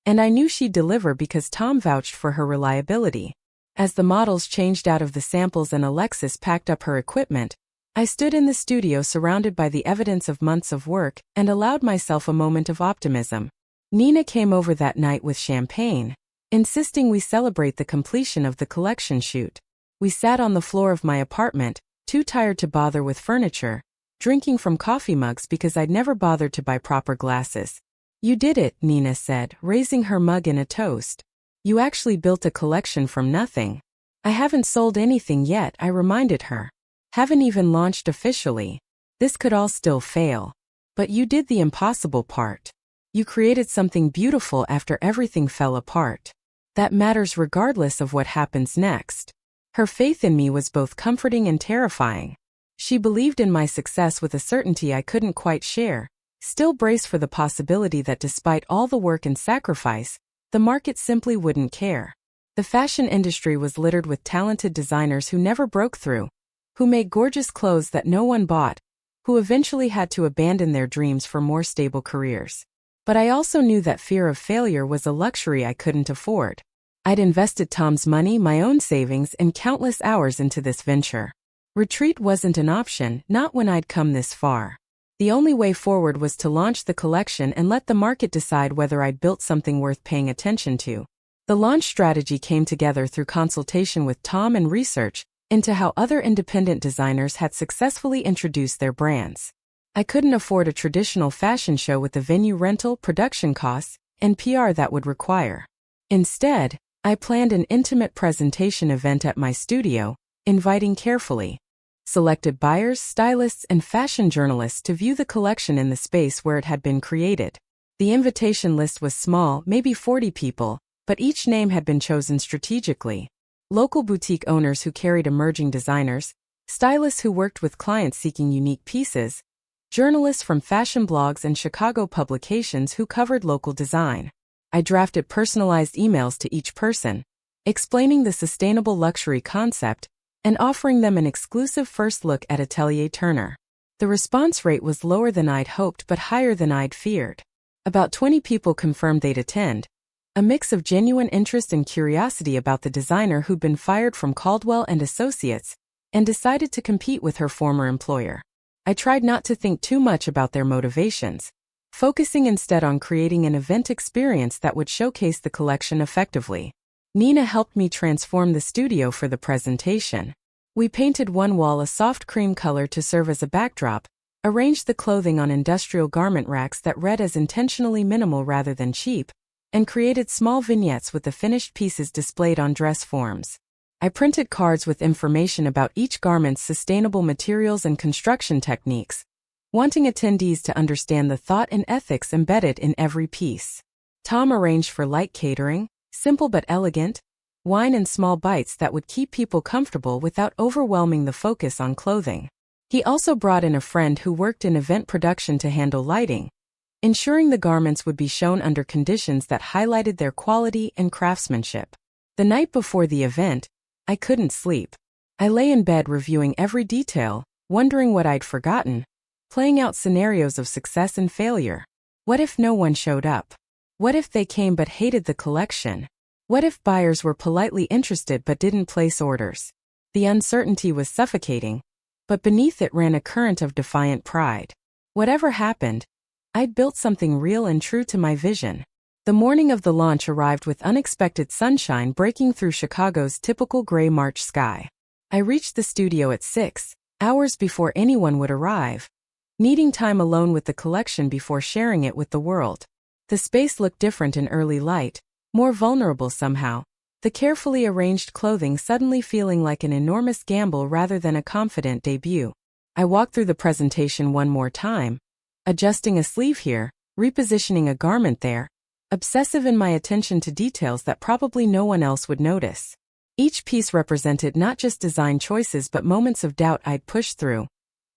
and I knew she'd deliver because Tom vouched for her reliability. As the models changed out of the samples and Alexis packed up her equipment, I stood in the studio surrounded by the evidence of months of work and allowed myself a moment of optimism. Nina came over that night with champagne, insisting we celebrate the completion of the collection shoot. We sat on the floor of my apartment, too tired to bother with furniture, drinking from coffee mugs because I'd never bothered to buy proper glasses. You did it, Nina said, raising her mug in a toast. You actually built a collection from nothing. I haven't sold anything yet, I reminded her. Haven't even launched officially. This could all still fail. But you did the impossible part. You created something beautiful after everything fell apart. That matters regardless of what happens next. Her faith in me was both comforting and terrifying. She believed in my success with a certainty I couldn't quite share, still braced for the possibility that despite all the work and sacrifice, the market simply wouldn't care. The fashion industry was littered with talented designers who never broke through, who made gorgeous clothes that no one bought, who eventually had to abandon their dreams for more stable careers. But I also knew that fear of failure was a luxury I couldn't afford. I'd invested Tom's money, my own savings, and countless hours into this venture. Retreat wasn't an option, not when I'd come this far. The only way forward was to launch the collection and let the market decide whether I'd built something worth paying attention to. The launch strategy came together through consultation with Tom and research into how other independent designers had successfully introduced their brands. I couldn't afford a traditional fashion show with the venue rental, production costs, and PR that would require. Instead, I planned an intimate presentation event at my studio, inviting carefully selected buyers, stylists, and fashion journalists to view the collection in the space where it had been created. The invitation list was small, maybe 40 people, but each name had been chosen strategically. Local boutique owners who carried emerging designers, stylists who worked with clients seeking unique pieces, journalists from fashion blogs and Chicago publications who covered local design. I drafted personalized emails to each person, explaining the sustainable luxury concept and offering them an exclusive first look at Atelier Turner. The response rate was lower than I'd hoped but higher than I'd feared. About 20 people confirmed they'd attend, a mix of genuine interest and curiosity about the designer who'd been fired from Caldwell and Associates and decided to compete with her former employer. I tried not to think too much about their motivations, focusing instead on creating an event experience that would showcase the collection effectively. Nina helped me transform the studio for the presentation. We painted one wall a soft cream color to serve as a backdrop, arranged the clothing on industrial garment racks that read as intentionally minimal rather than cheap, and created small vignettes with the finished pieces displayed on dress forms. I printed cards with information about each garment's sustainable materials and construction techniques, wanting attendees to understand the thought and ethics embedded in every piece. Tom arranged for light catering, simple but elegant, wine and small bites that would keep people comfortable without overwhelming the focus on clothing. He also brought in a friend who worked in event production to handle lighting, ensuring the garments would be shown under conditions that highlighted their quality and craftsmanship. The night before the event, I couldn't sleep. I lay in bed reviewing every detail, wondering what I'd forgotten, playing out scenarios of success and failure. What if no one showed up? What if they came but hated the collection? What if buyers were politely interested but didn't place orders? The uncertainty was suffocating, but beneath it ran a current of defiant pride. Whatever happened, I'd built something real and true to my vision. The morning of the launch arrived with unexpected sunshine breaking through Chicago's typical gray March sky. I reached the studio at 6 hours before anyone would arrive, needing time alone with the collection before sharing it with the world. The space looked different in early light, more vulnerable somehow, the carefully arranged clothing suddenly feeling like an enormous gamble rather than a confident debut. I walked through the presentation one more time, adjusting a sleeve here, repositioning a garment there, obsessive in my attention to details that probably no one else would notice. Each piece represented not just design choices but moments of doubt I'd pushed through.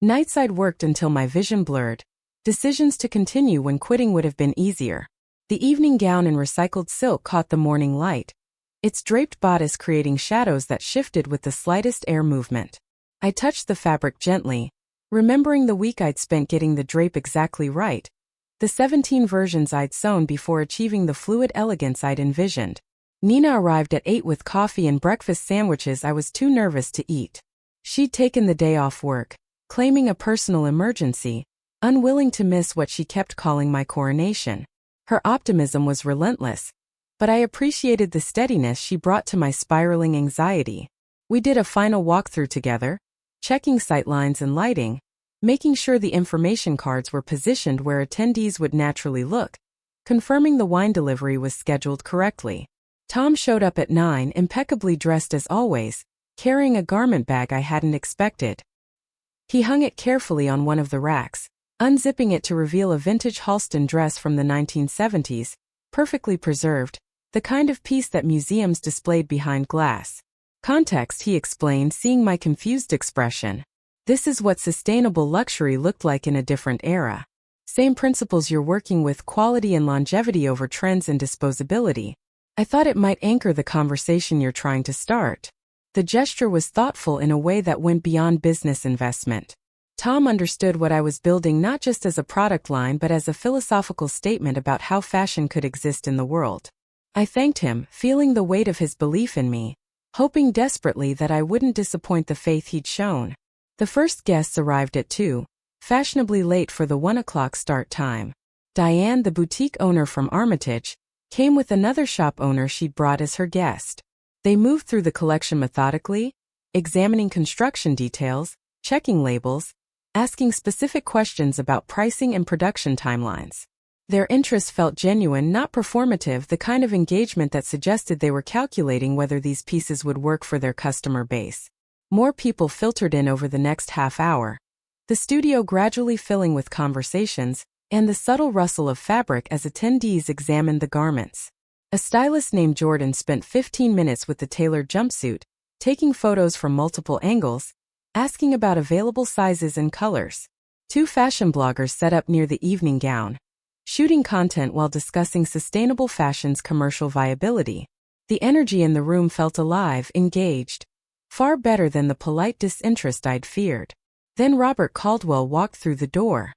Nights I'd worked until my vision blurred, decisions to continue when quitting would have been easier. The evening gown in recycled silk caught the morning light, its draped bodice creating shadows that shifted with the slightest air movement. I touched the fabric gently, remembering the week I'd spent getting the drape exactly right, the 17 versions I'd sewn before achieving the fluid elegance I'd envisioned. Nina arrived at 8 with coffee and breakfast sandwiches I was too nervous to eat. She'd taken the day off work, claiming a personal emergency, unwilling to miss what she kept calling my coronation. Her optimism was relentless, but I appreciated the steadiness she brought to my spiraling anxiety. We did a final walkthrough together, checking sightlines and lighting, making sure the information cards were positioned where attendees would naturally look, confirming the wine delivery was scheduled correctly. Tom showed up at 9, impeccably dressed as always, carrying a garment bag I hadn't expected. He hung it carefully on one of the racks, unzipping it to reveal a vintage Halston dress from the 1970s, perfectly preserved, the kind of piece that museums displayed behind glass. Context, he explained, seeing my confused expression. This is what sustainable luxury looked like in a different era. Same principles you're working with, quality and longevity over trends and disposability. I thought it might anchor the conversation you're trying to start. The gesture was thoughtful in a way that went beyond business investment. Tom understood what I was building not just as a product line but as a philosophical statement about how fashion could exist in the world. I thanked him, feeling the weight of his belief in me, hoping desperately that I wouldn't disappoint the faith he'd shown. The first guests arrived at 2, fashionably late for the 1 o'clock start time. Diane, the boutique owner from Armitage, came with another shop owner she'd brought as her guest. They moved through the collection methodically, examining construction details, checking labels, asking specific questions about pricing and production timelines. Their interest felt genuine, not performative, the kind of engagement that suggested they were calculating whether these pieces would work for their customer base. More people filtered in over the next half hour, the studio gradually filling with conversations and the subtle rustle of fabric as attendees examined the garments. A stylist named Jordan spent 15 minutes with the tailored jumpsuit, taking photos from multiple angles, asking about available sizes and colors. 2 fashion bloggers set up near the evening gown, shooting content while discussing sustainable fashion's commercial viability. The energy in the room felt alive, engaged, far better than the polite disinterest I'd feared. Then Robert Caldwell walked through the door.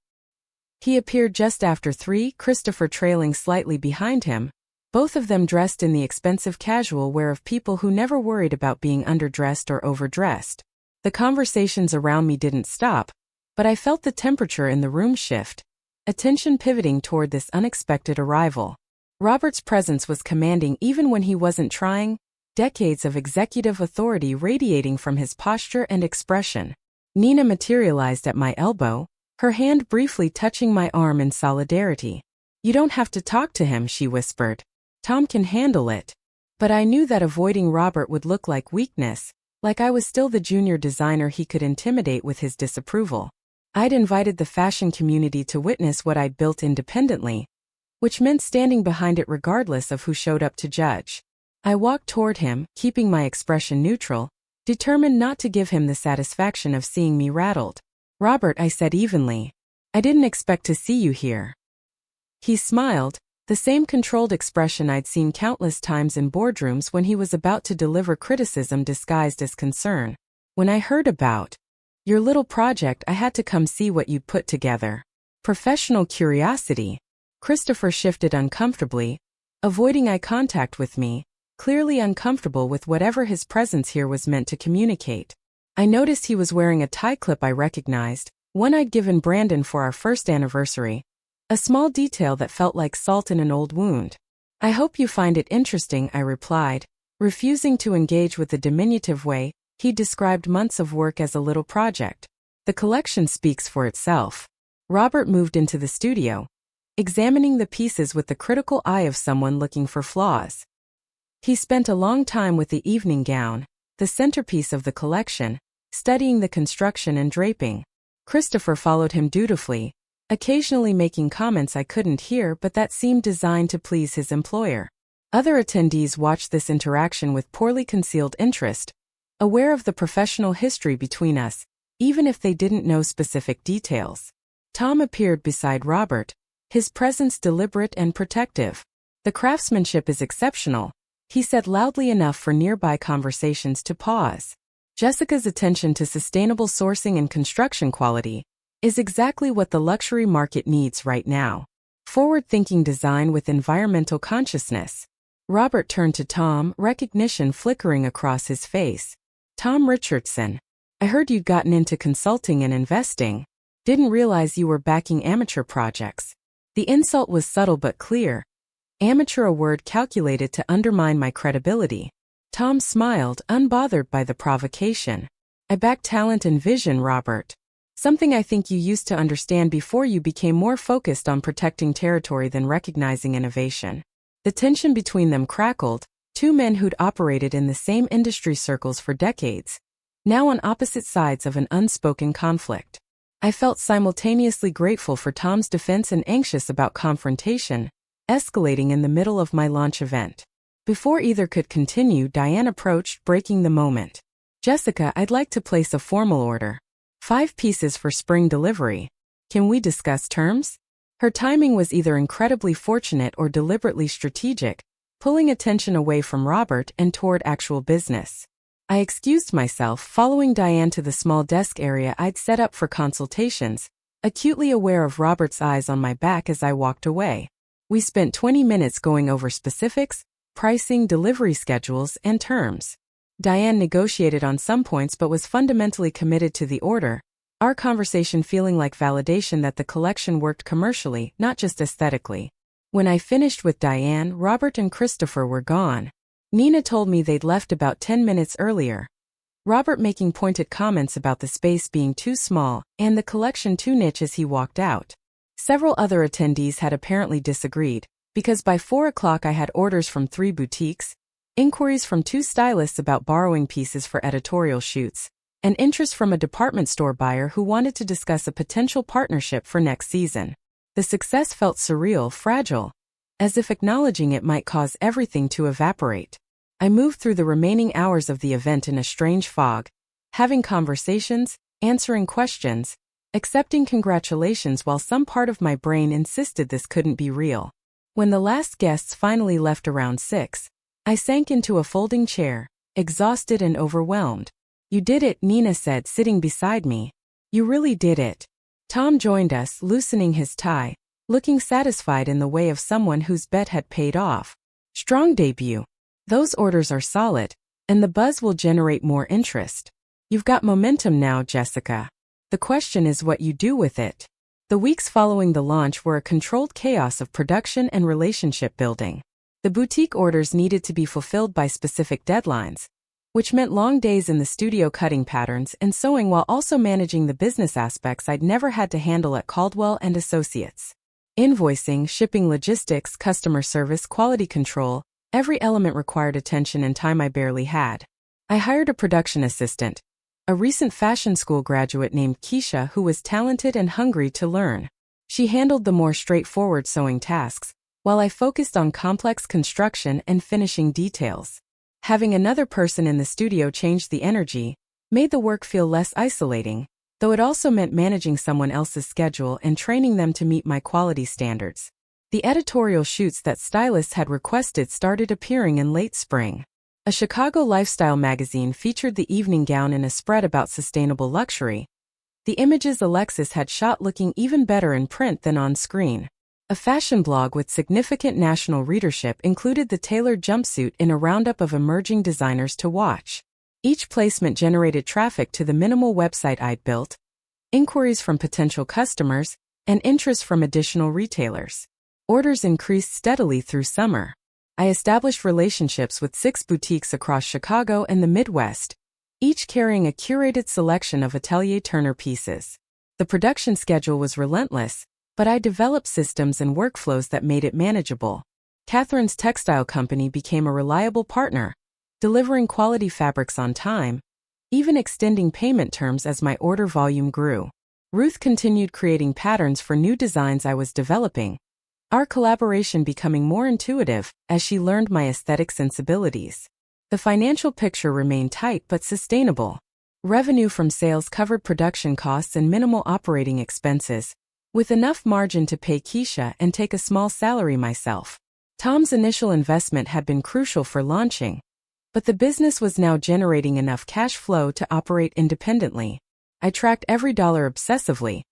He appeared just after 3, Christopher trailing slightly behind him, both of them dressed in the expensive casual wear of people who never worried about being underdressed or overdressed. The conversations around me didn't stop, but I felt the temperature in the room shift, attention pivoting toward this unexpected arrival. Robert's presence was commanding even when he wasn't trying, decades of executive authority radiating from his posture and expression. Nina materialized at my elbow, her hand briefly touching my arm in solidarity. "You don't have to talk to him," she whispered. "Tom can handle it." But I knew that avoiding Robert would look like weakness, like I was still the junior designer he could intimidate with his disapproval. I'd invited the fashion community to witness what I'd built independently, which meant standing behind it regardless of who showed up to judge. I walked toward him, keeping my expression neutral, determined not to give him the satisfaction of seeing me rattled. "Robert," I said evenly, "I didn't expect to see you here." He smiled, the same controlled expression I'd seen countless times in boardrooms when he was about to deliver criticism disguised as concern. "When I heard about your little project, I had to come see what you'd put together." Professional curiosity. Christopher shifted uncomfortably, avoiding eye contact with me, clearly uncomfortable with whatever his presence here was meant to communicate. I noticed he was wearing a tie clip I recognized, one I'd given Brandon for our first anniversary, a small detail that felt like salt in an old wound. "I hope you find it interesting," I replied, refusing to engage with the diminutive way he described months of work as a little project. "The collection speaks for itself." Robert moved into the studio, examining the pieces with the critical eye of someone looking for flaws. He spent a long time with the evening gown, the centerpiece of the collection, studying the construction and draping. Christopher followed him dutifully, occasionally making comments I couldn't hear but that seemed designed to please his employer. Other attendees watched this interaction with poorly concealed interest, aware of the professional history between us, even if they didn't know specific details. Tom appeared beside Robert, his presence deliberate and protective. "The craftsmanship is exceptional," he said loudly enough for nearby conversations to pause. "Jessica's attention to sustainable sourcing and construction quality is exactly what the luxury market needs right now. Forward-thinking design with environmental consciousness." Robert turned to Tom, recognition flickering across his face. "Tom Richardson. I heard you'd gotten into consulting and investing. Didn't realize you were backing amateur projects." The insult was subtle but clear, Amateur, a word calculated to undermine my credibility. Tom smiled, unbothered by the provocation. I back talent and vision, Robert. Something I think you used to understand before you became more focused on protecting territory than recognizing innovation. The tension between them crackled, two men who'd operated in the same industry circles for decades, now on opposite sides of an unspoken conflict. I felt simultaneously grateful for Tom's defense and anxious about confrontation, escalating in the middle of my launch event. Before either could continue, Diane approached, breaking the moment. Jessica, I'd like to place a formal order. 5 pieces for spring delivery. Can we discuss terms? Her timing was either incredibly fortunate or deliberately strategic, pulling attention away from Robert and toward actual business. I excused myself, following Diane to the small desk area I'd set up for consultations, acutely aware of Robert's eyes on my back as I walked away. We spent 20 minutes going over specifics, pricing, delivery schedules, and terms. Diane negotiated on some points but was fundamentally committed to the order, our conversation feeling like validation that the collection worked commercially, not just aesthetically. When I finished with Diane, Robert and Christopher were gone. Nina told me they'd left about 10 minutes earlier. Robert making pointed comments about the space being too small and the collection too niche as he walked out. Several other attendees had apparently disagreed, because by 4 o'clock I had orders from 3 boutiques, inquiries from 2 stylists about borrowing pieces for editorial shoots, and interest from a department store buyer who wanted to discuss a potential partnership for next season. The success felt surreal, fragile, as if acknowledging it might cause everything to evaporate. I moved through the remaining hours of the event in a strange fog, having conversations, answering questions, accepting congratulations while some part of my brain insisted this couldn't be real. When the last guests finally left around 6, I sank into a folding chair, exhausted and overwhelmed. You did it, Nina said, sitting beside me. You really did it. Tom joined us, loosening his tie, looking satisfied in the way of someone whose bet had paid off. Strong debut. Those orders are solid, and the buzz will generate more interest. You've got momentum now, Jessica. The question is what you do with it. The weeks following the launch were a controlled chaos of production and relationship building. The boutique orders needed to be fulfilled by specific deadlines, which meant long days in the studio cutting patterns and sewing while also managing the business aspects I'd never had to handle at Caldwell and Associates. Invoicing, shipping, logistics, customer service, quality control, every element required attention and time I barely had. I hired a production assistant, a recent fashion school graduate named Keisha who was talented and hungry to learn. She handled the more straightforward sewing tasks, while I focused on complex construction and finishing details. Having another person in the studio changed the energy, made the work feel less isolating, though it also meant managing someone else's schedule and training them to meet my quality standards. The editorial shoots that stylists had requested started appearing in late spring. A Chicago lifestyle magazine featured the evening gown in a spread about sustainable luxury. The images Alexis had shot looking even better in print than on screen. A fashion blog with significant national readership included the tailored jumpsuit in a roundup of emerging designers to watch. Each placement generated traffic to the minimal website I'd built, inquiries from potential customers, and interest from additional retailers. Orders increased steadily through summer. I established relationships with 6 boutiques across Chicago and the Midwest, each carrying a curated selection of Atelier Turner pieces. The production schedule was relentless, but I developed systems and workflows that made it manageable. Catherine's textile company became a reliable partner, delivering quality fabrics on time, even extending payment terms as my order volume grew. Ruth continued creating patterns for new designs I was developing, our collaboration becoming more intuitive as she learned my aesthetic sensibilities. The financial picture remained tight but sustainable. Revenue from sales covered production costs and minimal operating expenses, with enough margin to pay Keisha and take a small salary myself. Tom's initial investment had been crucial for launching, but the business was now generating enough cash flow to operate independently. I tracked every dollar obsessively,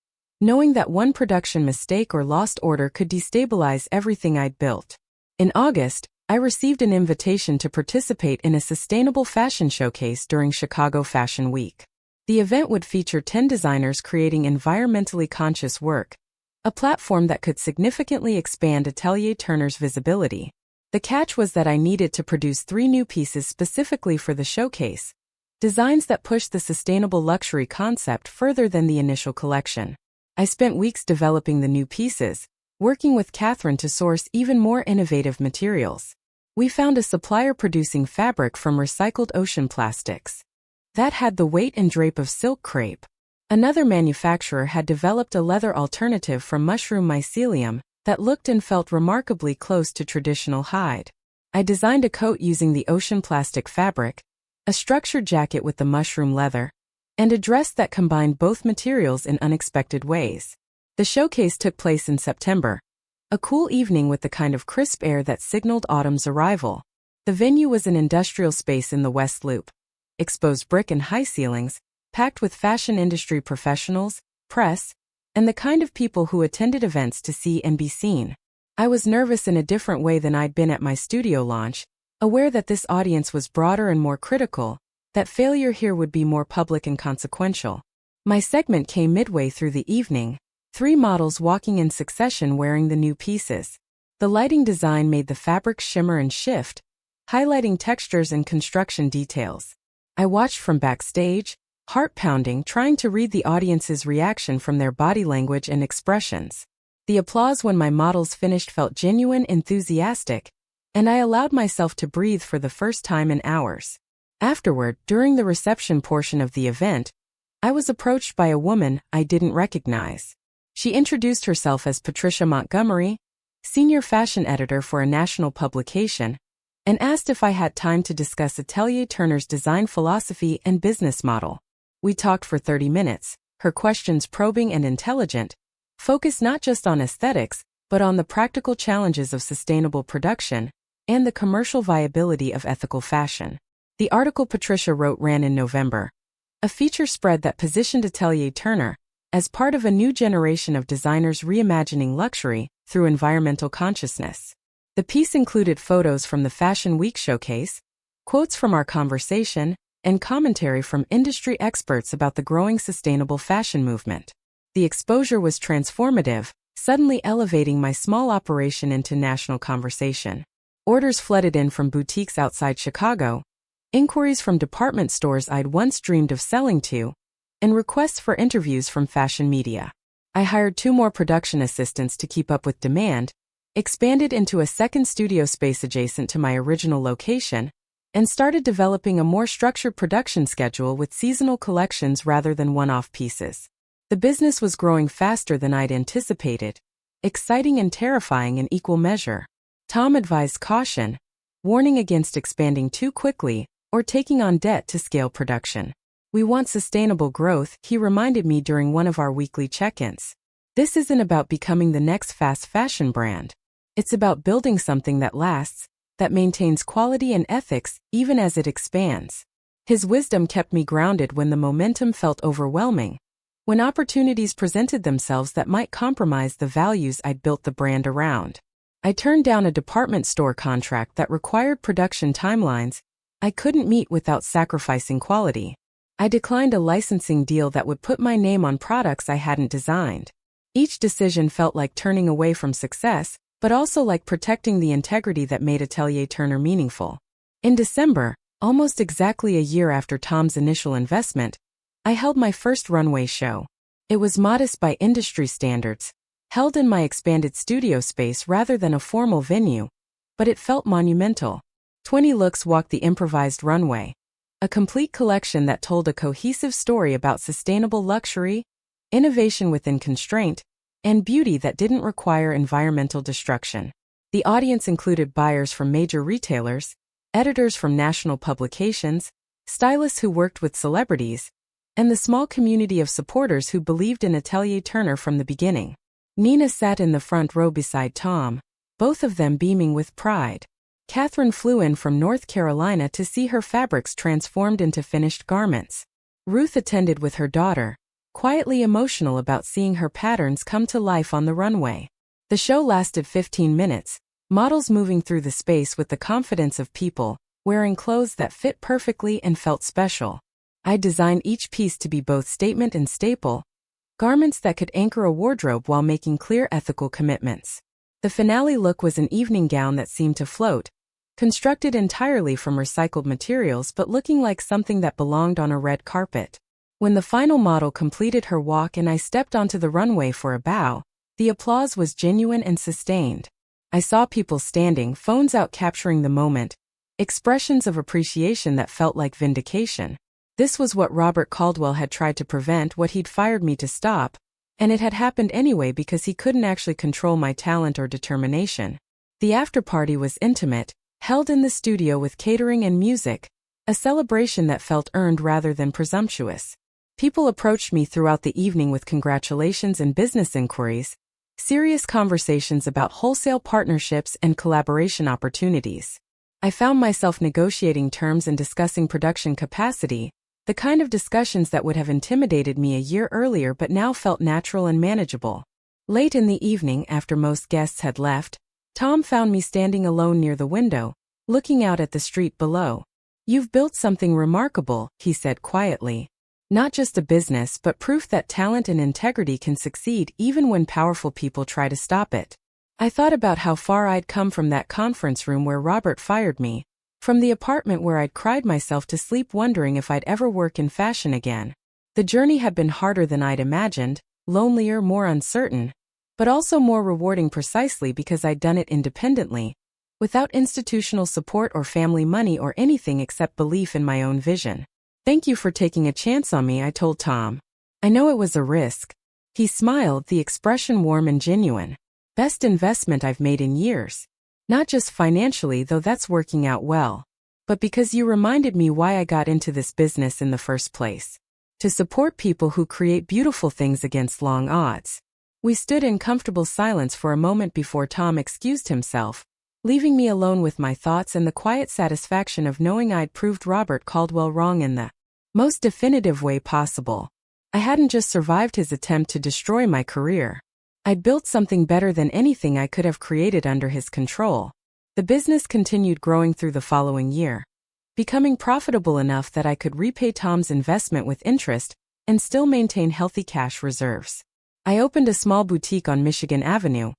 knowing that one production mistake or lost order could destabilize everything I'd built. In August, I received an invitation to participate in a sustainable fashion showcase during Chicago Fashion Week. The event would feature 10 designers creating environmentally conscious work, a platform that could significantly expand Atelier Turner's visibility. The catch was that I needed to produce 3 new pieces specifically for the showcase, designs that pushed the sustainable luxury concept further than the initial collection. I spent weeks developing the new pieces, working with Catherine to source even more innovative materials. We found a supplier producing fabric from recycled ocean plastics that had the weight and drape of silk crepe. Another manufacturer had developed a leather alternative from mushroom mycelium that looked and felt remarkably close to traditional hide. I designed a coat using the ocean plastic fabric, a structured jacket with the mushroom leather, and a dress that combined both materials in unexpected ways. The showcase took place in September, a cool evening with the kind of crisp air that signaled autumn's arrival. The venue was an industrial space in the West Loop, exposed brick and high ceilings, packed with fashion industry professionals, press, and the kind of people who attended events to see and be seen. I was nervous in a different way than I'd been at my studio launch, aware that this audience was broader and more critical, that failure here would be more public and consequential. My segment came midway through the evening, 3 models walking in succession wearing the new pieces. The lighting design made the fabric shimmer and shift, highlighting textures and construction details. I watched from backstage, heart pounding, trying to read the audience's reaction from their body language and expressions. The applause when my models finished felt genuine, enthusiastic, and I allowed myself to breathe for the first time in hours. Afterward, during the reception portion of the event, I was approached by a woman I didn't recognize. She introduced herself as Patricia Montgomery, senior fashion editor for a national publication, and asked if I had time to discuss Atelier Turner's design philosophy and business model. We talked for 30 minutes, her questions probing and intelligent, focused not just on aesthetics, but on the practical challenges of sustainable production and the commercial viability of ethical fashion. The article Patricia wrote ran in November, a feature spread that positioned Atelier Turner as part of a new generation of designers reimagining luxury through environmental consciousness. The piece included photos from the Fashion Week showcase, quotes from our conversation, and commentary from industry experts about the growing sustainable fashion movement. The exposure was transformative, suddenly elevating my small operation into national conversation. Orders flooded in from boutiques outside Chicago, inquiries from department stores I'd once dreamed of selling to, and requests for interviews from fashion media. I hired 2 more production assistants to keep up with demand, expanded into a second studio space adjacent to my original location, and started developing a more structured production schedule with seasonal collections rather than one-off pieces. The business was growing faster than I'd anticipated, exciting and terrifying in equal measure. Tom advised caution, warning against expanding too quickly or taking on debt to scale production. "We want sustainable growth," he reminded me during one of our weekly check-ins. "This isn't about becoming the next fast fashion brand. It's about building something that lasts, that maintains quality and ethics even as it expands." His wisdom kept me grounded when the momentum felt overwhelming, when opportunities presented themselves that might compromise the values I'd built the brand around. I turned down a department store contract that required production timelines I couldn't meet without sacrificing quality. I declined a licensing deal that would put my name on products I hadn't designed. Each decision felt like turning away from success, but also like protecting the integrity that made Atelier Turner meaningful. In December, almost exactly a year after Tom's initial investment, I held my first runway show. It was modest by industry standards, held in my expanded studio space rather than a formal venue, but it felt monumental. 20 looks walked the improvised runway, a complete collection that told a cohesive story about sustainable luxury, innovation within constraint, and beauty that didn't require environmental destruction. The audience included buyers from major retailers, editors from national publications, stylists who worked with celebrities, and the small community of supporters who believed in Atelier Turner from the beginning. Nina sat in the front row beside Tom, both of them beaming with pride. Catherine flew in from North Carolina to see her fabrics transformed into finished garments. Ruth attended with her daughter, quietly emotional about seeing her patterns come to life on the runway. The show lasted 15 minutes, models moving through the space with the confidence of people, wearing clothes that fit perfectly and felt special. I designed each piece to be both statement and staple, garments that could anchor a wardrobe while making clear ethical commitments. The finale look was an evening gown that seemed to float, constructed entirely from recycled materials but looking like something that belonged on a red carpet. When the final model completed her walk and I stepped onto the runway for a bow, the applause was genuine and sustained. I saw people standing, phones out capturing the moment, expressions of appreciation that felt like vindication. This was what Robert Caldwell had tried to prevent, what he'd fired me to stop, and it had happened anyway because he couldn't actually control my talent or determination. The after-party was intimate, held in the studio with catering and music, a celebration that felt earned rather than presumptuous. People approached me throughout the evening with congratulations and business inquiries, serious conversations about wholesale partnerships and collaboration opportunities. I found myself negotiating terms and discussing production capacity, the kind of discussions that would have intimidated me a year earlier but now felt natural and manageable. Late in the evening, after most guests had left, Tom found me standing alone near the window, looking out at the street below. "You've built something remarkable," he said quietly. "Not just a business but proof that talent and integrity can succeed even when powerful people try to stop it." I thought about how far I'd come from that conference room where Robert fired me, from the apartment where I'd cried myself to sleep wondering if I'd ever work in fashion again. The journey had been harder than I'd imagined, lonelier, more uncertain, but also more rewarding precisely because I'd done it independently, without institutional support or family money or anything except belief in my own vision. "Thank you for taking a chance on me," I told Tom. "I know it was a risk." He smiled, the expression warm and genuine. "Best investment I've made in years. Not just financially, though that's working out well, but because you reminded me why I got into this business in the first place. To support people who create beautiful things against long odds." We stood in comfortable silence for a moment before Tom excused himself, leaving me alone with my thoughts and the quiet satisfaction of knowing I'd proved Robert Caldwell wrong in the most definitive way possible. I hadn't just survived his attempt to destroy my career. I'd built something better than anything I could have created under his control. The business continued growing through the following year, becoming profitable enough that I could repay Tom's investment with interest and still maintain healthy cash reserves. I opened a small boutique on Michigan Avenue,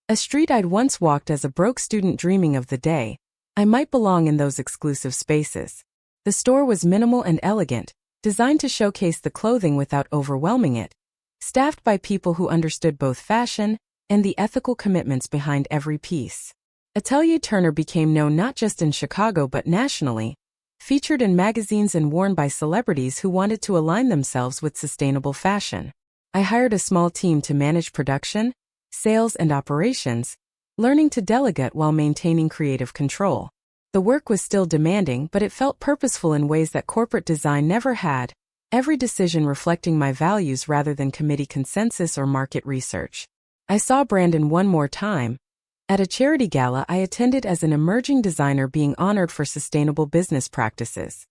a street I'd once walked as a broke student dreaming of the day I might belong in those exclusive spaces. The store was minimal and elegant, designed to showcase the clothing without overwhelming it, staffed by people who understood both fashion and the ethical commitments behind every piece. Atelier Turner became known not just in Chicago but nationally, featured in magazines and worn by celebrities who wanted to align themselves with sustainable fashion. I hired a small team to manage production, sales, and operations, learning to delegate while maintaining creative control. The work was still demanding, but it felt purposeful in ways that corporate design never had, every decision reflecting my values rather than committee consensus or market research. I saw Brandon one more time, at a charity gala I attended as an emerging designer being honored for sustainable business practices.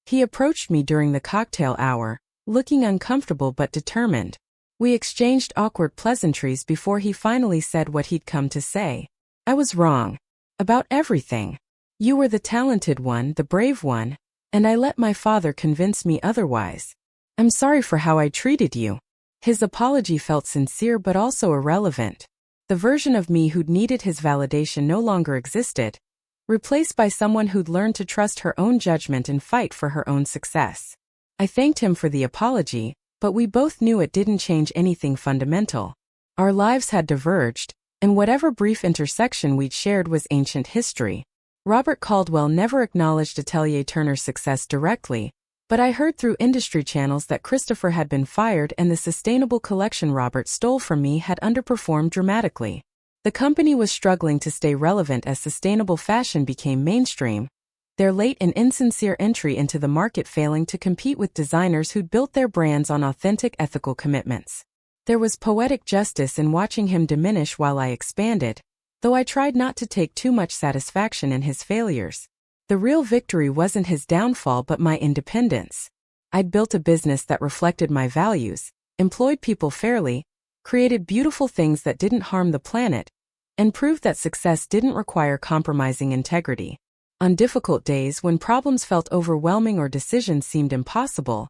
He approached me during the cocktail hour, looking uncomfortable but determined. We exchanged awkward pleasantries before he finally said what he'd come to say. "I was wrong. About everything. You were the talented one, the brave one, and I let my father convince me otherwise. I'm sorry for how I treated you." His apology felt sincere but also irrelevant. The version of me who'd needed his validation no longer existed, replaced by someone who'd learned to trust her own judgment and fight for her own success. I thanked him for the apology, but we both knew it didn't change anything fundamental. Our lives had diverged, and whatever brief intersection we'd shared was ancient history. Robert Caldwell never acknowledged Atelier Turner's success directly, but I heard through industry channels that Christopher had been fired and the sustainable collection Robert stole from me had underperformed dramatically. The company was struggling to stay relevant as sustainable fashion became mainstream, their late and insincere entry into the market failing to compete with designers who'd built their brands on authentic ethical commitments. There was poetic justice in watching him diminish while I expanded, though I tried not to take too much satisfaction in his failures. The real victory wasn't his downfall but my independence. I'd built a business that reflected my values, employed people fairly, created beautiful things that didn't harm the planet, and proved that success didn't require compromising integrity. On difficult days when problems felt overwhelming or decisions seemed impossible,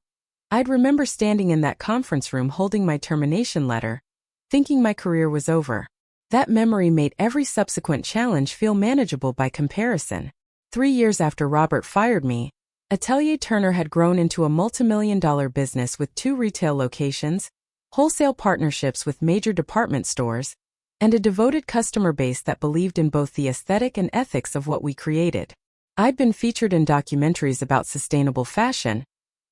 I'd remember standing in that conference room holding my termination letter, thinking my career was over. That memory made every subsequent challenge feel manageable by comparison. 3 years after Robert fired me, Atelier Turner had grown into a multimillion-dollar business with 2 retail locations, wholesale partnerships with major department stores, and a devoted customer base that believed in both the aesthetic and ethics of what we created. I'd been featured in documentaries about sustainable fashion,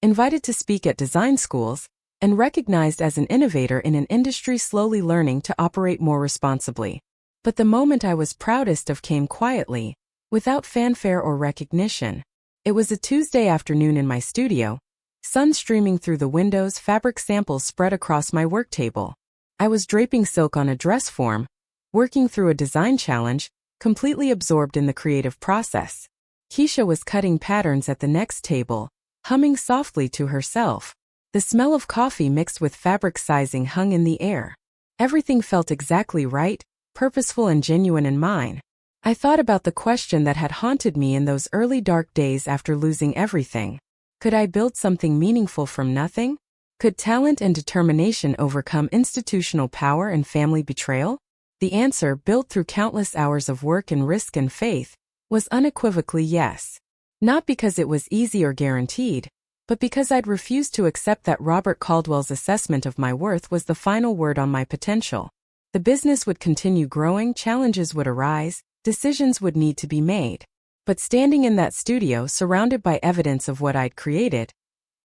invited to speak at design schools, and recognized as an innovator in an industry slowly learning to operate more responsibly. But the moment I was proudest of came quietly, without fanfare or recognition. It was a Tuesday afternoon in my studio, sun streaming through the windows, fabric samples spread across my work table. I was draping silk on a dress form, working through a design challenge, completely absorbed in the creative process. Keisha was cutting patterns at the next table, humming softly to herself. The smell of coffee mixed with fabric sizing hung in the air. Everything felt exactly right, purposeful and genuine in mine. I thought about the question that had haunted me in those early dark days after losing everything. Could I build something meaningful from nothing? Could talent and determination overcome institutional power and family betrayal? The answer, built through countless hours of work and risk and faith, was unequivocally yes. Not because it was easy or guaranteed, but because I'd refused to accept that Robert Caldwell's assessment of my worth was the final word on my potential. The business would continue growing, challenges would arise, decisions would need to be made. But standing in that studio, surrounded by evidence of what I'd created,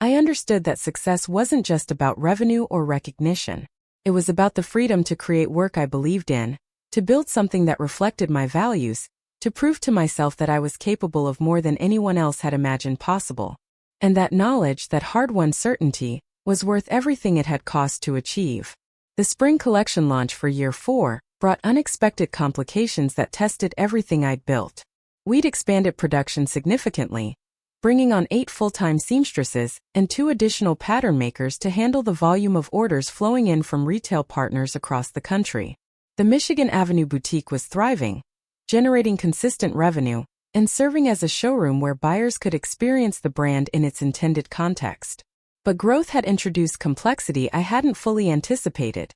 I understood that success wasn't just about revenue or recognition. It was about the freedom to create work I believed in, to build something that reflected my values, to prove to myself that I was capable of more than anyone else had imagined possible. And that knowledge, that hard-won certainty, was worth everything it had cost to achieve. The spring collection launch for year 4 brought unexpected complications that tested everything I'd built. We'd expanded production significantly, bringing on 8 full-time seamstresses and 2 additional pattern makers to handle the volume of orders flowing in from retail partners across the country. The Michigan Avenue boutique was thriving, generating consistent revenue, and serving as a showroom where buyers could experience the brand in its intended context. But growth had introduced complexity I hadn't fully anticipated.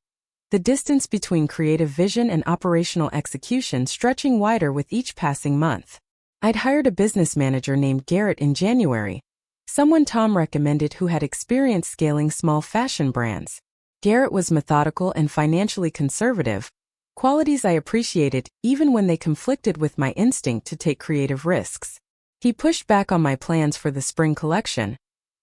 The distance between creative vision and operational execution stretching wider with each passing month. I'd hired a business manager named Garrett in January, someone Tom recommended who had experience scaling small fashion brands. Garrett was methodical and financially conservative, qualities I appreciated even when they conflicted with my instinct to take creative risks. He pushed back on my plans for the spring collection,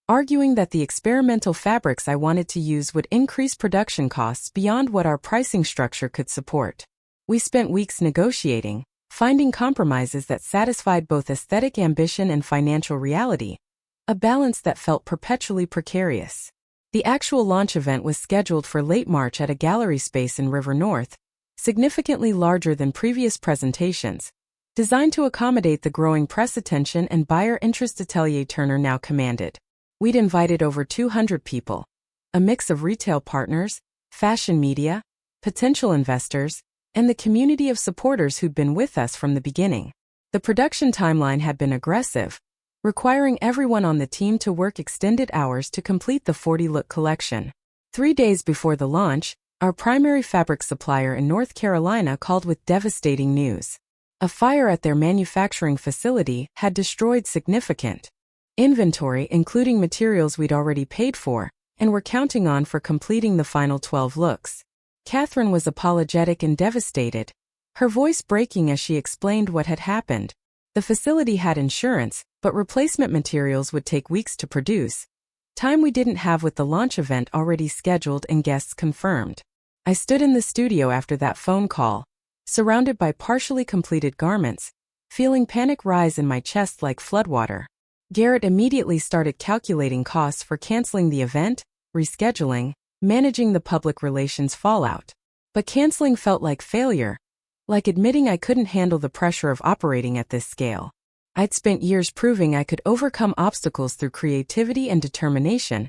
arguing that the experimental fabrics I wanted to use would increase production costs beyond what our pricing structure could support. We spent weeks negotiating, finding compromises that satisfied both aesthetic ambition and financial reality, a balance that felt perpetually precarious. The actual launch event was scheduled for late March at a gallery space in River North, significantly larger than previous presentations, designed to accommodate the growing press attention and buyer interest Atelier Turner now commanded. We'd invited over 200 people, a mix of retail partners, fashion media, potential investors, and the community of supporters who'd been with us from the beginning. The production timeline had been aggressive, requiring everyone on the team to work extended hours to complete the 40-look collection. 3 days before the launch, our primary fabric supplier in North Carolina called with devastating news. A fire at their manufacturing facility had destroyed significant inventory, including materials we'd already paid for and were counting on for completing the final 12 looks. Catherine was apologetic and devastated, her voice breaking as she explained what had happened. The facility had insurance, but replacement materials would take weeks to produce, time we didn't have with the launch event already scheduled and guests confirmed. I stood in the studio after that phone call, surrounded by partially completed garments, feeling panic rise in my chest like floodwater. Garrett immediately started calculating costs for canceling the event, rescheduling, managing the public relations fallout. But canceling felt like failure, like admitting I couldn't handle the pressure of operating at this scale. I'd spent years proving I could overcome obstacles through creativity and determination,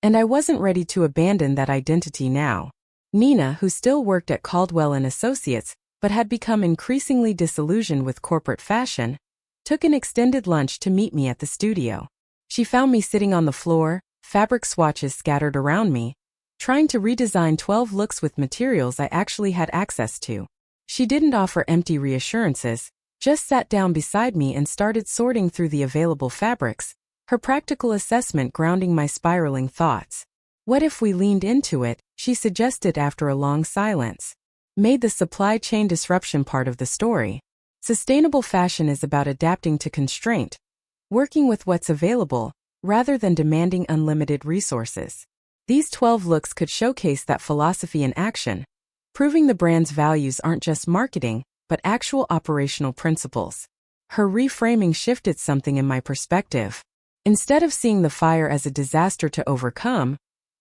and I wasn't ready to abandon that identity now. Nina, who still worked at Caldwell and Associates, but had become increasingly disillusioned with corporate fashion, took an extended lunch to meet me at the studio. She found me sitting on the floor, fabric swatches scattered around me, trying to redesign 12 looks with materials I actually had access to. She didn't offer empty reassurances, just sat down beside me and started sorting through the available fabrics, her practical assessment grounding my spiraling thoughts. What if we leaned into it, she suggested after a long silence. Made the supply chain disruption part of the story. Sustainable fashion is about adapting to constraint, working with what's available, rather than demanding unlimited resources. These 12 looks could showcase that philosophy in action, proving the brand's values aren't just marketing, but actual operational principles. Her reframing shifted something in my perspective. Instead of seeing the fire as a disaster to overcome,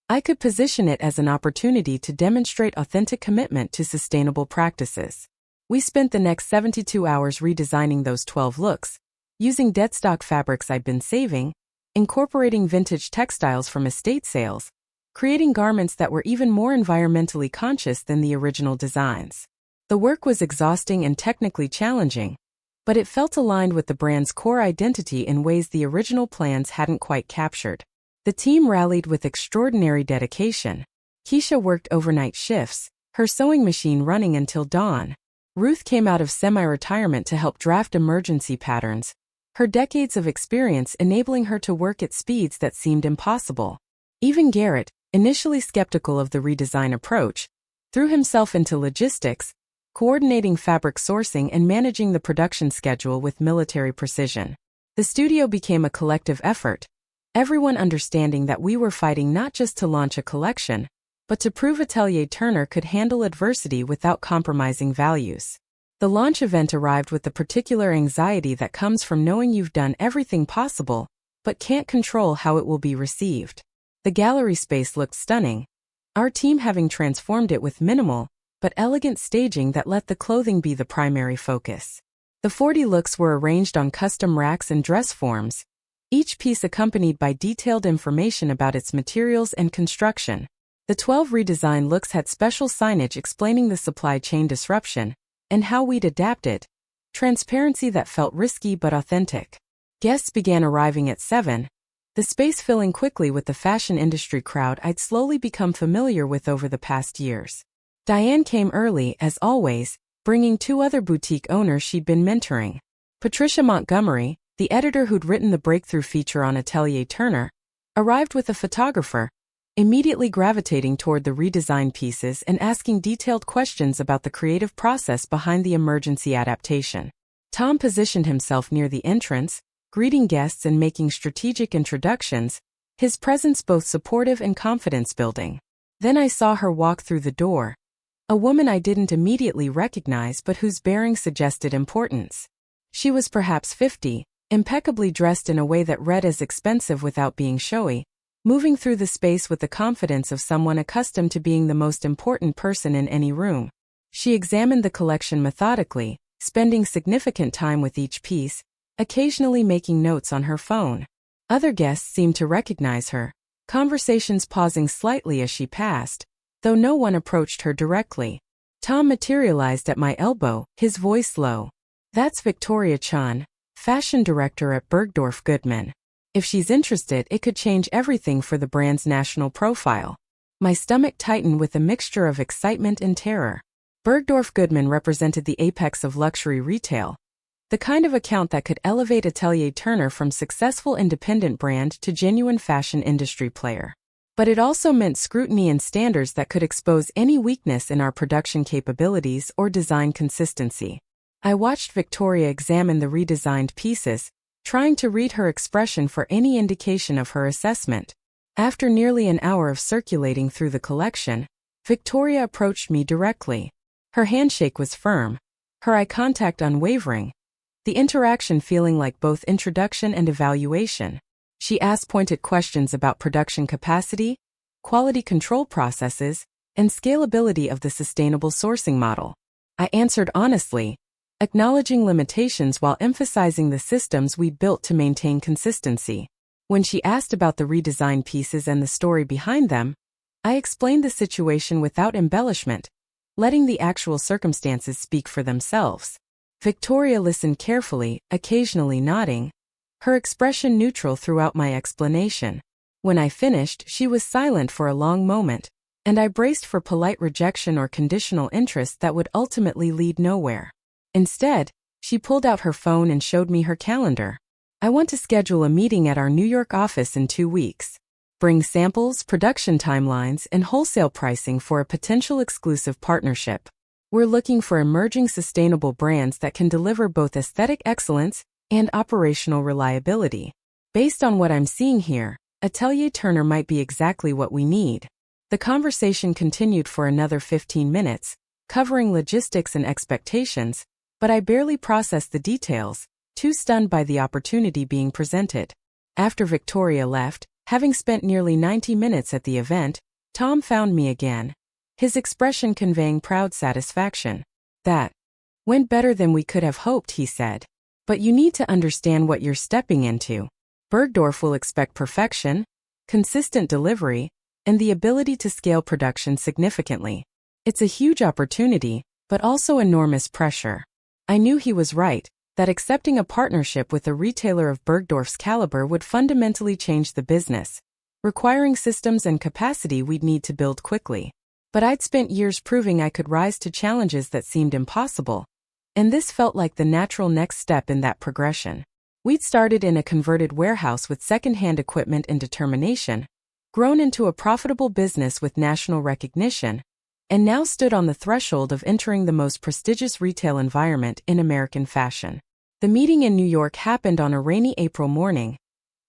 I could position it as an opportunity to demonstrate authentic commitment to sustainable practices. We spent the next 72 hours redesigning those 12 looks, using deadstock fabrics I'd been saving, incorporating vintage textiles from estate sales, creating garments that were even more environmentally conscious than the original designs. The work was exhausting and technically challenging, but it felt aligned with the brand's core identity in ways the original plans hadn't quite captured. The team rallied with extraordinary dedication. Keisha worked overnight shifts, her sewing machine running until dawn. Ruth came out of semi-retirement to help draft emergency patterns, her decades of experience enabling her to work at speeds that seemed impossible. Even Garrett, initially skeptical of the redesign approach, threw himself into logistics, coordinating fabric sourcing and managing the production schedule with military precision. The studio became a collective effort, everyone understanding that we were fighting not just to launch a collection, but to prove Atelier Turner could handle adversity without compromising values. The launch event arrived with the particular anxiety that comes from knowing you've done everything possible, but can't control how it will be received. The gallery space looked stunning, our team having transformed it with minimal, but elegant staging that let the clothing be the primary focus. The 40 looks were arranged on custom racks and dress forms, each piece accompanied by detailed information about its materials and construction. The 12 redesign looks had special signage explaining the supply chain disruption and how we'd adapt it, transparency that felt risky but authentic. Guests began arriving at 7, the space filling quickly with the fashion industry crowd I'd slowly become familiar with over the past years. Diane came early, as always, bringing 2 other boutique owners she'd been mentoring. Patricia Montgomery, the editor who'd written the breakthrough feature on Atelier Turner, arrived with a photographer, immediately gravitating toward the redesigned pieces and asking detailed questions about the creative process behind the emergency adaptation. Tom positioned himself near the entrance, greeting guests and making strategic introductions, his presence both supportive and confidence-building. Then I saw her walk through the door, a woman I didn't immediately recognize but whose bearing suggested importance. She was perhaps 50, impeccably dressed in a way that read as expensive without being showy, moving through the space with the confidence of someone accustomed to being the most important person in any room. She examined the collection methodically, spending significant time with each piece, occasionally making notes on her phone. Other guests seemed to recognize her, conversations pausing slightly as she passed, though no one approached her directly. Tom materialized at my elbow, his voice low. "That's Victoria Chan, fashion director at Bergdorf Goodman. If she's interested, it could change everything for the brand's national profile." My stomach tightened with a mixture of excitement and terror. Bergdorf Goodman represented the apex of luxury retail, the kind of account that could elevate Atelier Turner from successful independent brand to genuine fashion industry player. But it also meant scrutiny and standards that could expose any weakness in our production capabilities or design consistency. I watched Victoria examine the redesigned pieces, trying to read her expression for any indication of her assessment. After nearly an hour of circulating through the collection, Victoria approached me directly. Her handshake was firm, her eye contact unwavering, the interaction feeling like both introduction and evaluation. She asked pointed questions about production capacity, quality control processes, and scalability of the sustainable sourcing model. I answered honestly, acknowledging limitations while emphasizing the systems we'd built to maintain consistency. When she asked about the redesigned pieces and the story behind them, I explained the situation without embellishment, letting the actual circumstances speak for themselves. Victoria listened carefully, occasionally nodding, her expression neutral throughout my explanation. When I finished, she was silent for a long moment, and I braced for polite rejection or conditional interest that would ultimately lead nowhere. Instead, she pulled out her phone and showed me her calendar. I want to schedule a meeting at our New York office in 2 weeks. Bring samples, production timelines, and wholesale pricing for a potential exclusive partnership. We're looking for emerging sustainable brands that can deliver both aesthetic excellence and operational reliability. Based on what I'm seeing here, Atelier Turner might be exactly what we need. The conversation continued for another 15 minutes, covering logistics and expectations, but I barely processed the details, too stunned by the opportunity being presented. After Victoria left, having spent nearly 90 minutes at the event, Tom found me again, his expression conveying proud satisfaction. That went better than we could have hoped, he said. But you need to understand what you're stepping into. Bergdorf will expect perfection, consistent delivery, and the ability to scale production significantly. It's a huge opportunity, but also enormous pressure. I knew he was right, that accepting a partnership with a retailer of Bergdorf's caliber would fundamentally change the business, requiring systems and capacity we'd need to build quickly. But I'd spent years proving I could rise to challenges that seemed impossible, and this felt like the natural next step in that progression. We'd started in a converted warehouse with second-hand equipment and determination, grown into a profitable business with national recognition, and now stood on the threshold of entering the most prestigious retail environment in American fashion. The meeting in New York happened on a rainy April morning.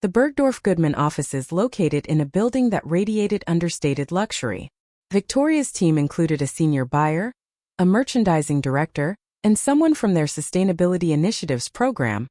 The Bergdorf Goodman offices located in a building that radiated understated luxury. Victoria's team included a senior buyer, a merchandising director, and someone from their sustainability initiatives program,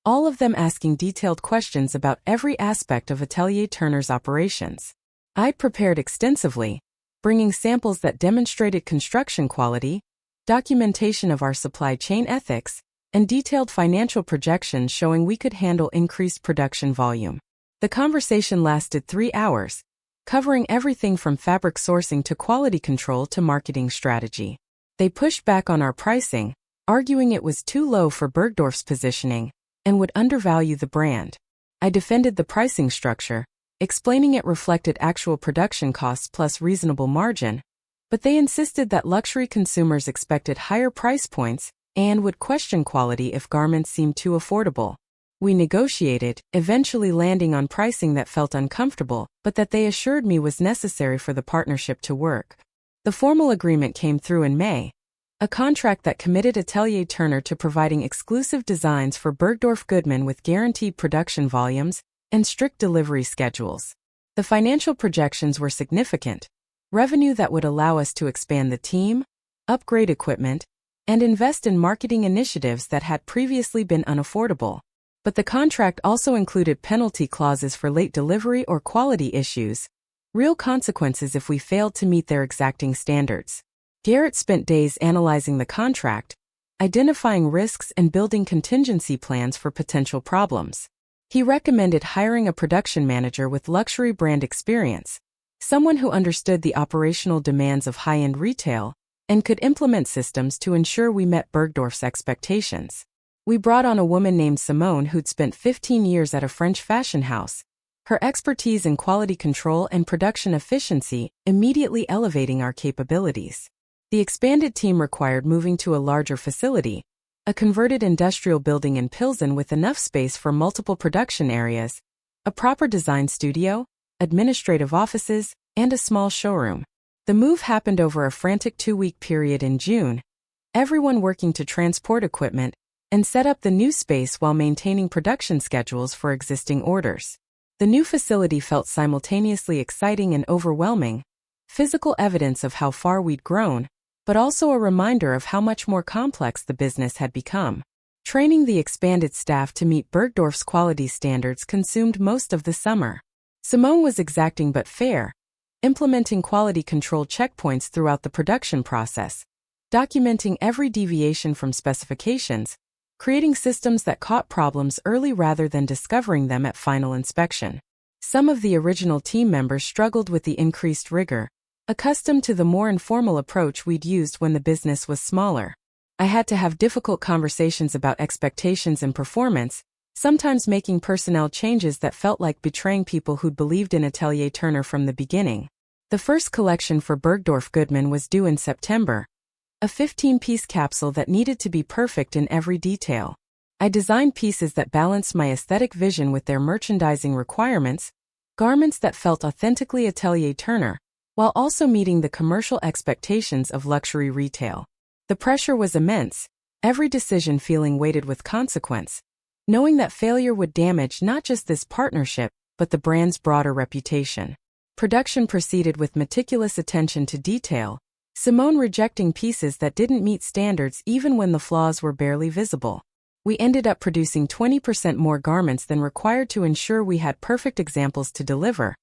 all of them asking detailed questions about every aspect of Atelier Turner's operations. I'd prepared extensively, bringing samples that demonstrated construction quality, documentation of our supply chain ethics, and detailed financial projections showing we could handle increased production volume. The conversation lasted 3 hours, covering everything from fabric sourcing to quality control to marketing strategy. They pushed back on our pricing, arguing it was too low for Bergdorf's positioning and would undervalue the brand. I defended the pricing structure, explaining it reflected actual production costs plus reasonable margin, but they insisted that luxury consumers expected higher price points and would question quality if garments seemed too affordable. We negotiated, eventually landing on pricing that felt uncomfortable, but that they assured me was necessary for the partnership to work. The formal agreement came through in May, a contract that committed Atelier Turner to providing exclusive designs for Bergdorf Goodman with guaranteed production volumes and strict delivery schedules. The financial projections were significant: revenue that would allow us to expand the team, upgrade equipment, and invest in marketing initiatives that had previously been unaffordable. But the contract also included penalty clauses for late delivery or quality issues, real consequences if we failed to meet their exacting standards. Garrett spent days analyzing the contract, identifying risks and building contingency plans for potential problems. He recommended hiring a production manager with luxury brand experience, someone who understood the operational demands of high-end retail and could implement systems to ensure we met Bergdorf's expectations. We brought on a woman named Simone who'd spent 15 years at a French fashion house, her expertise in quality control and production efficiency immediately elevating our capabilities. The expanded team required moving to a larger facility, a converted industrial building in Pilsen with enough space for multiple production areas, a proper design studio, administrative offices, and a small showroom. The move happened over a frantic 2-week period in June, everyone working to transport equipment and set up the new space while maintaining production schedules for existing orders. The new facility felt simultaneously exciting and overwhelming, physical evidence of how far we'd grown, but also a reminder of how much more complex the business had become. Training the expanded staff to meet Bergdorf's quality standards consumed most of the summer. Simone was exacting but fair, implementing quality control checkpoints throughout the production process, documenting every deviation from specifications, creating systems that caught problems early rather than discovering them at final inspection. Some of the original team members struggled with the increased rigor, accustomed to the more informal approach we'd used when the business was smaller. I had to have difficult conversations about expectations and performance, sometimes making personnel changes that felt like betraying people who'd believed in Atelier Turner from the beginning. The first collection for Bergdorf Goodman was due in September, a 15-piece capsule that needed to be perfect in every detail. I designed pieces that balanced my aesthetic vision with their merchandising requirements, garments that felt authentically Atelier Turner, while also meeting the commercial expectations of luxury retail. The pressure was immense, every decision feeling weighted with consequence, knowing that failure would damage not just this partnership, but the brand's broader reputation. Production proceeded with meticulous attention to detail, Simone rejecting pieces that didn't meet standards even when the flaws were barely visible. We ended up producing 20% more garments than required to ensure we had perfect examples to deliver.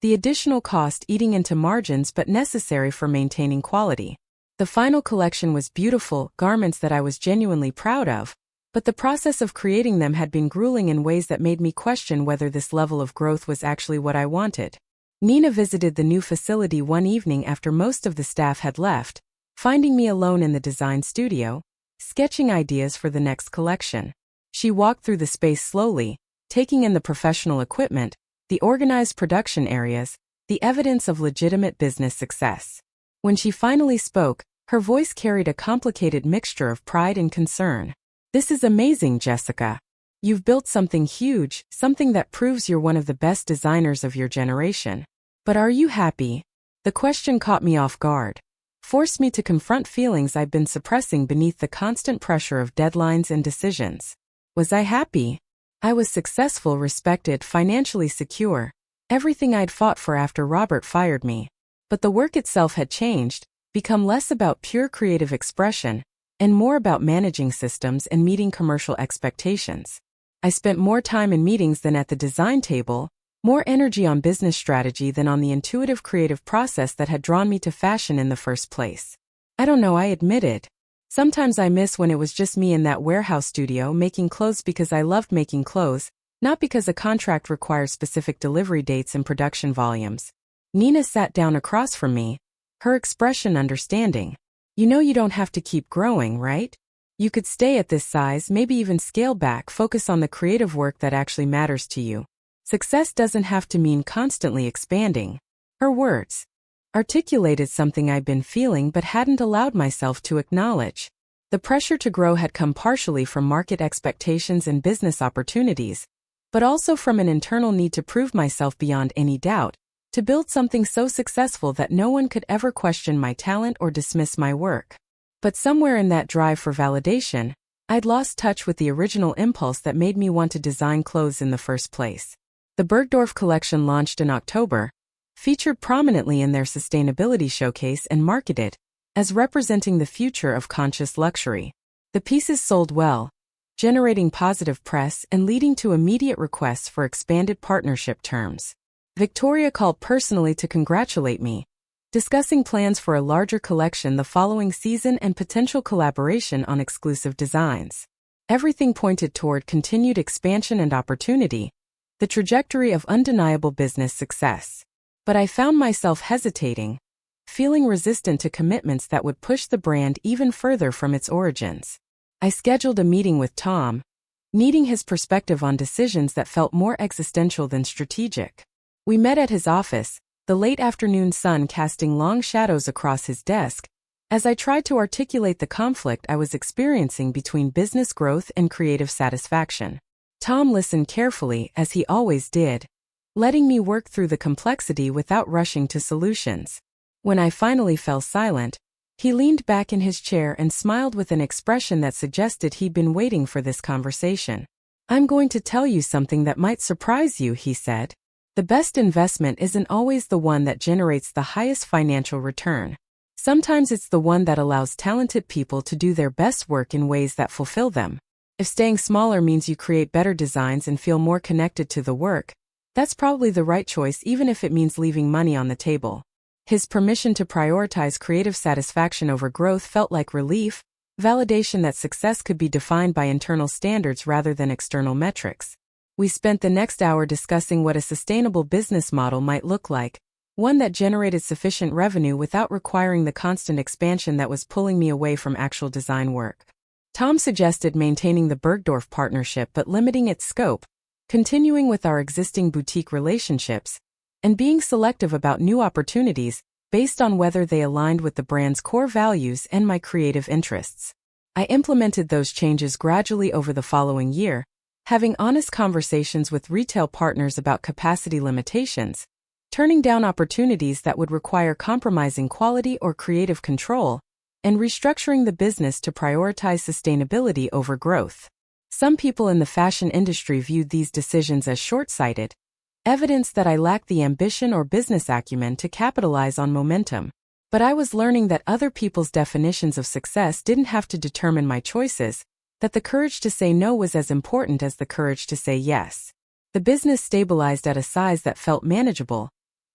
The additional cost eating into margins but necessary for maintaining quality. The final collection was beautiful, garments that I was genuinely proud of, but the process of creating them had been grueling in ways that made me question whether this level of growth was actually what I wanted. Nina visited the new facility one evening after most of the staff had left, finding me alone in the design studio, sketching ideas for the next collection. She walked through the space slowly, taking in the professional equipment, the organized production areas, the evidence of legitimate business success. When she finally spoke, her voice carried a complicated mixture of pride and concern. "This is amazing, Jessica. You've built something huge, something that proves you're one of the best designers of your generation. But are you happy?" The question caught me off guard, forced me to confront feelings I'd been suppressing beneath the constant pressure of deadlines and decisions. Was I happy? I was successful, respected, financially secure, everything I'd fought for after Robert fired me. But the work itself had changed, become less about pure creative expression, and more about managing systems and meeting commercial expectations. I spent more time in meetings than at the design table, more energy on business strategy than on the intuitive creative process that had drawn me to fashion in the first place. I don't know, I admitted. Sometimes I miss when it was just me in that warehouse studio making clothes because I loved making clothes, not because a contract requires specific delivery dates and production volumes. Nina sat down across from me, her expression understanding. "You know you don't have to keep growing, right? You could stay at this size, maybe even scale back, focus on the creative work that actually matters to you. Success doesn't have to mean constantly expanding." Her words articulated something I'd been feeling but hadn't allowed myself to acknowledge. The pressure to grow had come partially from market expectations and business opportunities, but also from an internal need to prove myself beyond any doubt, to build something so successful that no one could ever question my talent or dismiss my work. But somewhere in that drive for validation, I'd lost touch with the original impulse that made me want to design clothes in the first place. The Bergdorf collection launched in October, featured prominently in their sustainability showcase and marketed as representing the future of conscious luxury. The pieces sold well, generating positive press and leading to immediate requests for expanded partnership terms. Victoria called personally to congratulate me, discussing plans for a larger collection the following season and potential collaboration on exclusive designs. Everything pointed toward continued expansion and opportunity, the trajectory of undeniable business success. But I found myself hesitating, feeling resistant to commitments that would push the brand even further from its origins. I scheduled a meeting with Tom, needing his perspective on decisions that felt more existential than strategic. We met at his office, the late afternoon sun casting long shadows across his desk, as I tried to articulate the conflict I was experiencing between business growth and creative satisfaction. Tom listened carefully, as he always did, letting me work through the complexity without rushing to solutions. When I finally fell silent, he leaned back in his chair and smiled with an expression that suggested he'd been waiting for this conversation. "I'm going to tell you something that might surprise you," he said. "The best investment isn't always the one that generates the highest financial return. Sometimes it's the one that allows talented people to do their best work in ways that fulfill them. If staying smaller means you create better designs and feel more connected to the work, that's probably the right choice, even if it means leaving money on the table." His permission to prioritize creative satisfaction over growth felt like relief, validation that success could be defined by internal standards rather than external metrics. We spent the next hour discussing what a sustainable business model might look like, one that generated sufficient revenue without requiring the constant expansion that was pulling me away from actual design work. Tom suggested maintaining the Bergdorf partnership but limiting its scope, continuing with our existing boutique relationships, and being selective about new opportunities based on whether they aligned with the brand's core values and my creative interests. I implemented those changes gradually over the following year, having honest conversations with retail partners about capacity limitations, turning down opportunities that would require compromising quality or creative control, and restructuring the business to prioritize sustainability over growth. Some people in the fashion industry viewed these decisions as short-sighted, evidence that I lacked the ambition or business acumen to capitalize on momentum. But I was learning that other people's definitions of success didn't have to determine my choices, that the courage to say no was as important as the courage to say yes. The business stabilized at a size that felt manageable,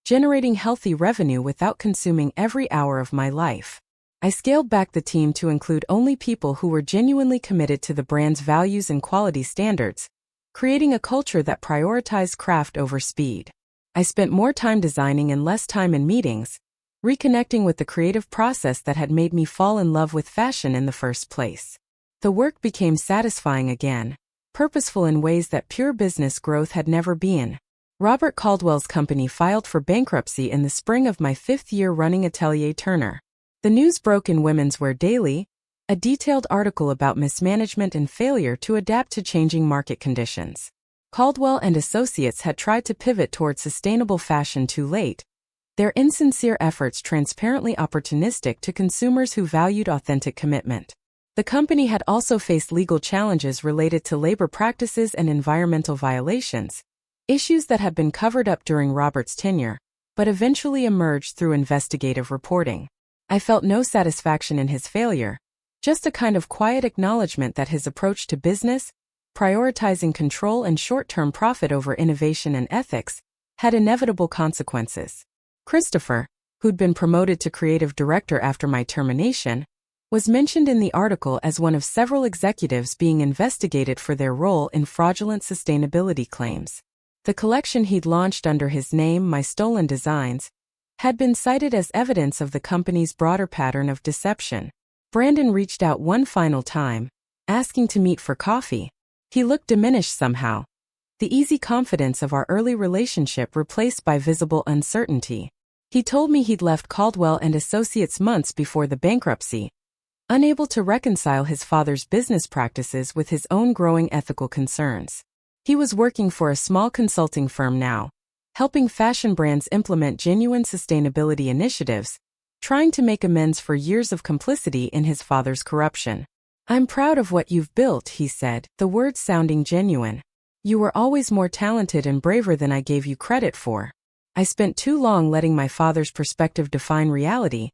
generating healthy revenue without consuming every hour of my life. I scaled back the team to include only people who were genuinely committed to the brand's values and quality standards, creating a culture that prioritized craft over speed. I spent more time designing and less time in meetings, reconnecting with the creative process that had made me fall in love with fashion in the first place. The work became satisfying again, purposeful in ways that pure business growth had never been. Robert Caldwell's company filed for bankruptcy in the spring of my 5th year running Atelier Turner. The news broke in Women's Wear Daily, a detailed article about mismanagement and failure to adapt to changing market conditions. Caldwell and Associates had tried to pivot toward sustainable fashion too late, their insincere efforts transparently opportunistic to consumers who valued authentic commitment. The company had also faced legal challenges related to labor practices and environmental violations, issues that had been covered up during Robert's tenure, but eventually emerged through investigative reporting. I felt no satisfaction in his failure, just a kind of quiet acknowledgement that his approach to business, prioritizing control and short-term profit over innovation and ethics, had inevitable consequences. Christopher, who'd been promoted to creative director after my termination, was mentioned in the article as one of several executives being investigated for their role in fraudulent sustainability claims. The collection he'd launched under his name, My Stolen Designs, had been cited as evidence of the company's broader pattern of deception. Brandon reached out one final time, asking to meet for coffee. He looked diminished somehow, the easy confidence of our early relationship replaced by visible uncertainty. He told me he'd left Caldwell and Associates months before the bankruptcy, unable to reconcile his father's business practices with his own growing ethical concerns. He was working for a small consulting firm now, helping fashion brands implement genuine sustainability initiatives, trying to make amends for years of complicity in his father's corruption. "I'm proud of what you've built," he said, the words sounding genuine. "You were always more talented and braver than I gave you credit for. I spent too long letting my father's perspective define reality,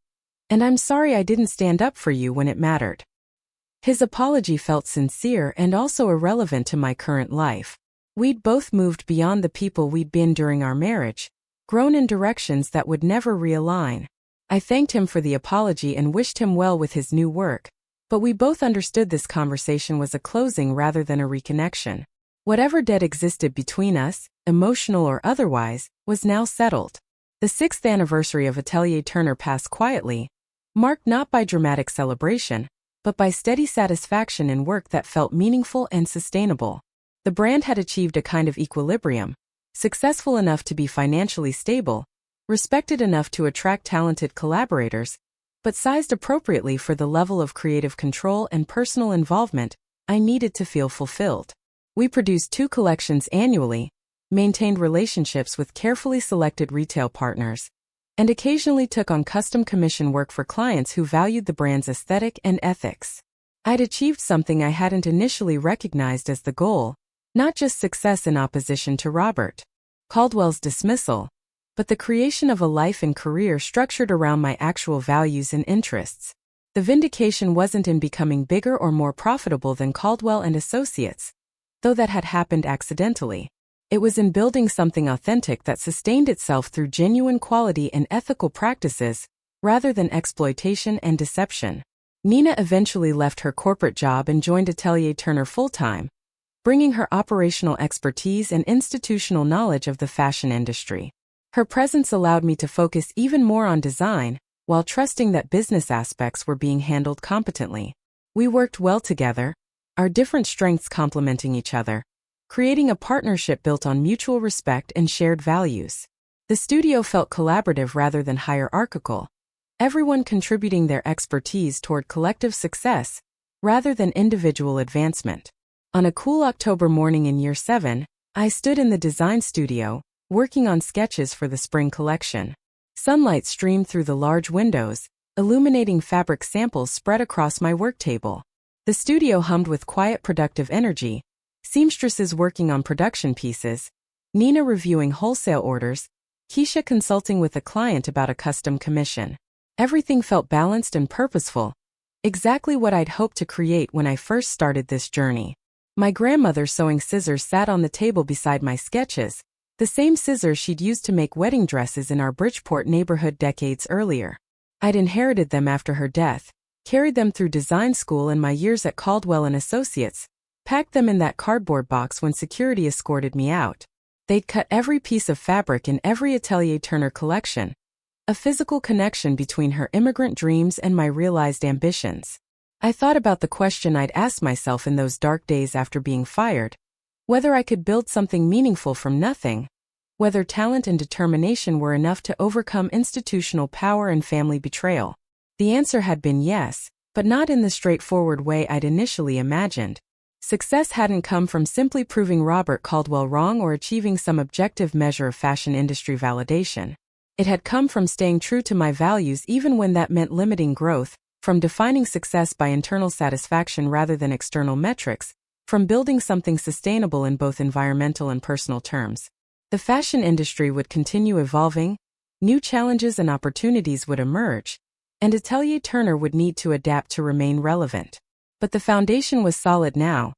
and I'm sorry I didn't stand up for you when it mattered." His apology felt sincere and also irrelevant to my current life. We'd both moved beyond the people we'd been during our marriage, grown in directions that would never realign. I thanked him for the apology and wished him well with his new work, but we both understood this conversation was a closing rather than a reconnection. Whatever debt existed between us, emotional or otherwise, was now settled. The 6th anniversary of Atelier Turner passed quietly, marked not by dramatic celebration, but by steady satisfaction in work that felt meaningful and sustainable. The brand had achieved a kind of equilibrium, successful enough to be financially stable, respected enough to attract talented collaborators, but sized appropriately for the level of creative control and personal involvement I needed to feel fulfilled. We produced 2 collections annually, maintained relationships with carefully selected retail partners, and occasionally took on custom commission work for clients who valued the brand's aesthetic and ethics. I'd achieved something I hadn't initially recognized as the goal, not just success in opposition to Robert Caldwell's dismissal, but the creation of a life and career structured around my actual values and interests. The vindication wasn't in becoming bigger or more profitable than Caldwell and Associates, though that had happened accidentally. It was in building something authentic that sustained itself through genuine quality and ethical practices, rather than exploitation and deception. Nina eventually left her corporate job and joined Atelier Turner full-time, bringing her operational expertise and institutional knowledge of the fashion industry. Her presence allowed me to focus even more on design, while trusting that business aspects were being handled competently. We worked well together, our different strengths complementing each other, creating a partnership built on mutual respect and shared values. The studio felt collaborative rather than hierarchical, everyone contributing their expertise toward collective success rather than individual advancement. On a cool October morning in year 7, I stood in the design studio, working on sketches for the spring collection. Sunlight streamed through the large windows, illuminating fabric samples spread across my work table. The studio hummed with quiet, productive energy, seamstresses working on production pieces, Nina reviewing wholesale orders, Keisha consulting with a client about a custom commission. Everything felt balanced and purposeful, exactly what I'd hoped to create when I first started this journey. My grandmother's sewing scissors sat on the table beside my sketches, the same scissors she'd used to make wedding dresses in our Bridgeport neighborhood decades earlier. I'd inherited them after her death, carried them through design school and my years at Caldwell and Associates, packed them in that cardboard box when security escorted me out. They'd cut every piece of fabric in every Atelier Turner collection, a physical connection between her immigrant dreams and my realized ambitions. I thought about the question I'd asked myself in those dark days after being fired, whether I could build something meaningful from nothing, whether talent and determination were enough to overcome institutional power and family betrayal. The answer had been yes, but not in the straightforward way I'd initially imagined. Success hadn't come from simply proving Robert Caldwell wrong or achieving some objective measure of fashion industry validation. It had come from staying true to my values even when that meant limiting growth, from defining success by internal satisfaction rather than external metrics, from building something sustainable in both environmental and personal terms. The fashion industry would continue evolving, new challenges and opportunities would emerge, and Atelier Turner would need to adapt to remain relevant. But the foundation was solid now,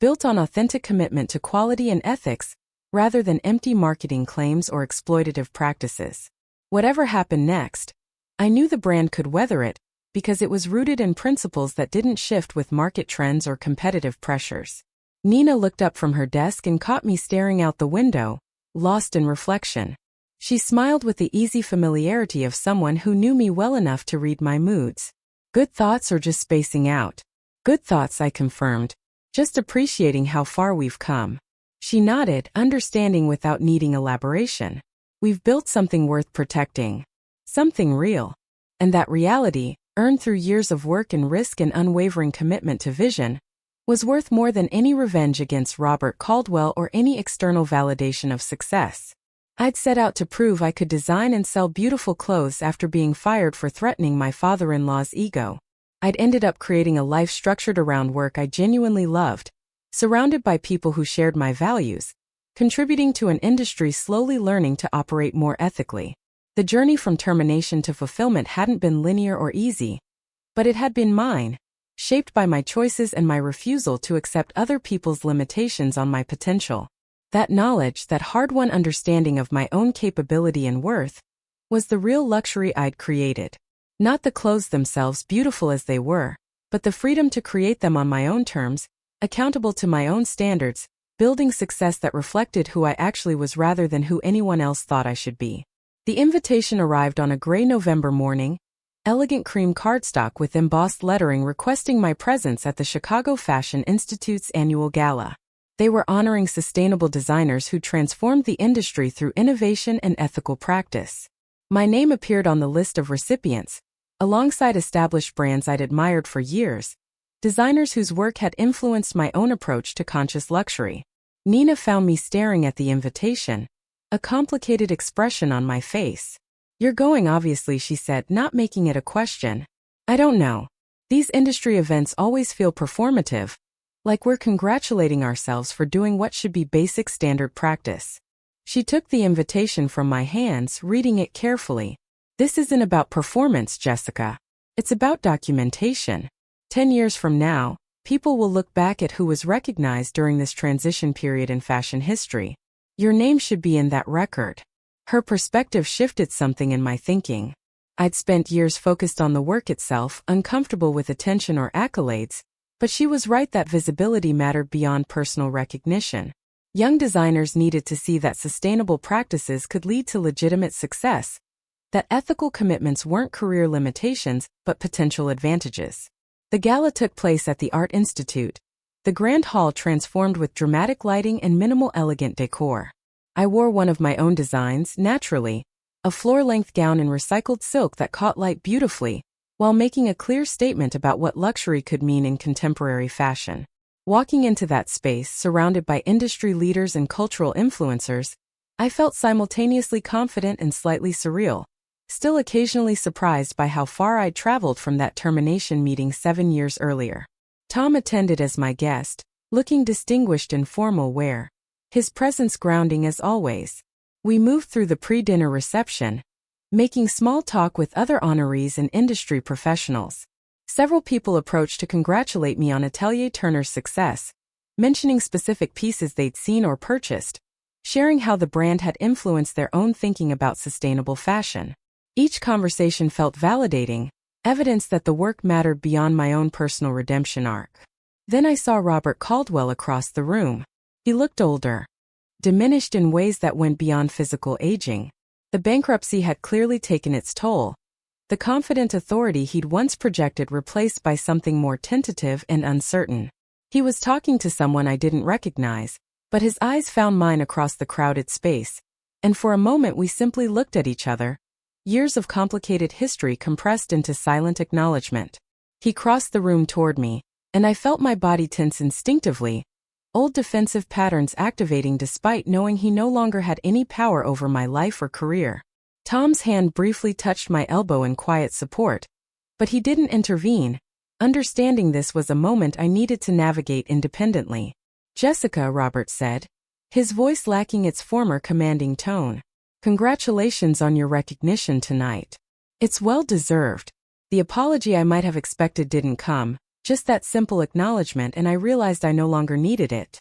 built on authentic commitment to quality and ethics, rather than empty marketing claims or exploitative practices. Whatever happened next, I knew the brand could weather it, because it was rooted in principles that didn't shift with market trends or competitive pressures. Nina looked up from her desk and caught me staring out the window, lost in reflection. She smiled with the easy familiarity of someone who knew me well enough to read my moods. Good thoughts or just spacing out? Good thoughts, I confirmed, just appreciating how far we've come. She nodded, understanding without needing elaboration. We've built something worth protecting. Something real. And that reality, earned through years of work and risk and unwavering commitment to vision, was worth more than any revenge against Robert Caldwell or any external validation of success. I'd set out to prove I could design and sell beautiful clothes after being fired for threatening my father-in-law's ego. I'd ended up creating a life structured around work I genuinely loved, surrounded by people who shared my values, contributing to an industry slowly learning to operate more ethically. The journey from termination to fulfillment hadn't been linear or easy, but it had been mine, shaped by my choices and my refusal to accept other people's limitations on my potential. That knowledge, that hard-won understanding of my own capability and worth, was the real luxury I'd created. Not the clothes themselves, beautiful as they were, but the freedom to create them on my own terms, accountable to my own standards, building success that reflected who I actually was rather than who anyone else thought I should be. The invitation arrived on a gray November morning, elegant cream cardstock with embossed lettering requesting my presence at the Chicago Fashion Institute's annual gala. They were honoring sustainable designers who transformed the industry through innovation and ethical practice. My name appeared on the list of recipients, alongside established brands I'd admired for years, designers whose work had influenced my own approach to conscious luxury. Nina found me staring at the invitation, a complicated expression on my face. "You're going, obviously," she said, not making it a question. "I don't know. These industry events always feel performative, like we're congratulating ourselves for doing what should be basic standard practice." She took the invitation from my hands, reading it carefully. "This isn't about performance, Jessica. It's about documentation. 10 years from now, people will look back at who was recognized during this transition period in fashion history. Your name should be in that record." Her perspective shifted something in my thinking. I'd spent years focused on the work itself, uncomfortable with attention or accolades, but she was right that visibility mattered beyond personal recognition. Young designers needed to see that sustainable practices could lead to legitimate success, that ethical commitments weren't career limitations but potential advantages. The gala took place at the Art Institute, the grand hall transformed with dramatic lighting and minimal elegant decor. I wore one of my own designs, naturally, a floor-length gown in recycled silk that caught light beautifully, while making a clear statement about what luxury could mean in contemporary fashion. Walking into that space, surrounded by industry leaders and cultural influencers, I felt simultaneously confident and slightly surreal, still occasionally surprised by how far I'd traveled from that termination meeting 7 years earlier. Tom attended as my guest, looking distinguished in formal wear, his presence grounding as always. We moved through the pre-dinner reception, making small talk with other honorees and industry professionals. Several people approached to congratulate me on Atelier Turner's success, mentioning specific pieces they'd seen or purchased, sharing how the brand had influenced their own thinking about sustainable fashion. Each conversation felt validating, evidence that the work mattered beyond my own personal redemption arc. Then I saw Robert Caldwell across the room. He looked older, diminished in ways that went beyond physical aging. The bankruptcy had clearly taken its toll, the confident authority he'd once projected replaced by something more tentative and uncertain. He was talking to someone I didn't recognize, but his eyes found mine across the crowded space, and for a moment we simply looked at each other, years of complicated history compressed into silent acknowledgement. He crossed the room toward me, and I felt my body tense instinctively, old defensive patterns activating despite knowing he no longer had any power over my life or career. Tom's hand briefly touched my elbow in quiet support, but he didn't intervene, understanding this was a moment I needed to navigate independently. "Jessica," Robert said, his voice lacking its former commanding tone. "Congratulations on your recognition tonight. It's well-deserved." The apology I might have expected didn't come, just that simple acknowledgement, and I realized I no longer needed it.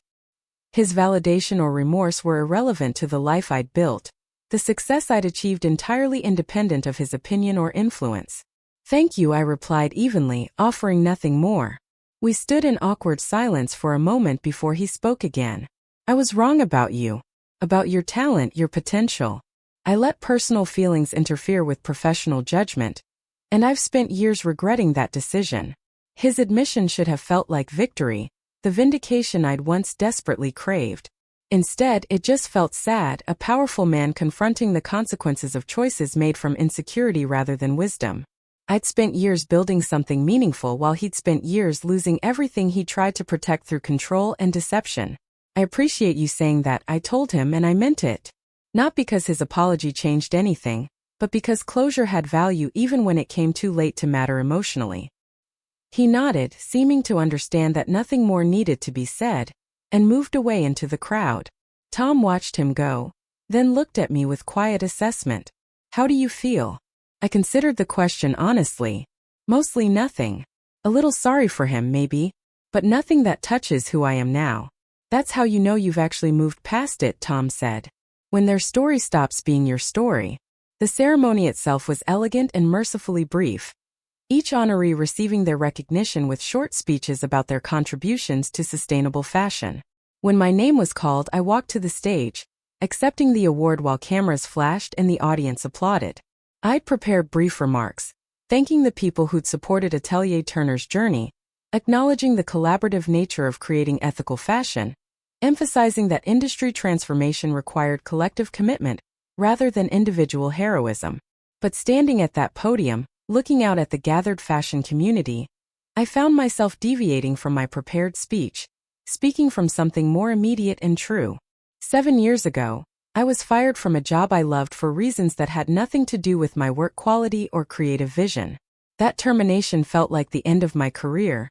His validation or remorse were irrelevant to the life I'd built, the success I'd achieved entirely independent of his opinion or influence. "Thank you," I replied evenly, offering nothing more. We stood in awkward silence for a moment before he spoke again. "I was wrong about you. About your talent, your potential. I let personal feelings interfere with professional judgment, and I've spent years regretting that decision." His admission should have felt like victory, the vindication I'd once desperately craved. Instead, it just felt sad, a powerful man confronting the consequences of choices made from insecurity rather than wisdom. I'd spent years building something meaningful while he'd spent years losing everything he tried to protect through control and deception. "I appreciate you saying that," I told him, and I meant it. Not because his apology changed anything, but because closure had value even when it came too late to matter emotionally. He nodded, seeming to understand that nothing more needed to be said, and moved away into the crowd. Tom watched him go, then looked at me with quiet assessment. "How do you feel?" I considered the question honestly. Mostly nothing. A little sorry for him, maybe, but nothing that touches who I am now. "That's how you know you've actually moved past it," Tom said. "When their story stops being your story." The ceremony itself was elegant and mercifully brief, each honoree receiving their recognition with short speeches about their contributions to sustainable fashion. When my name was called, I walked to the stage, accepting the award while cameras flashed and the audience applauded. I'd prepared brief remarks, thanking the people who'd supported Atelier Turner's journey, acknowledging the collaborative nature of creating ethical fashion, emphasizing that industry transformation required collective commitment rather than individual heroism. But standing at that podium, looking out at the gathered fashion community, I found myself deviating from my prepared speech, speaking from something more immediate and true. 7 years ago, I was fired from a job I loved for reasons that had nothing to do with my work quality or creative vision. That termination felt like the end of my career,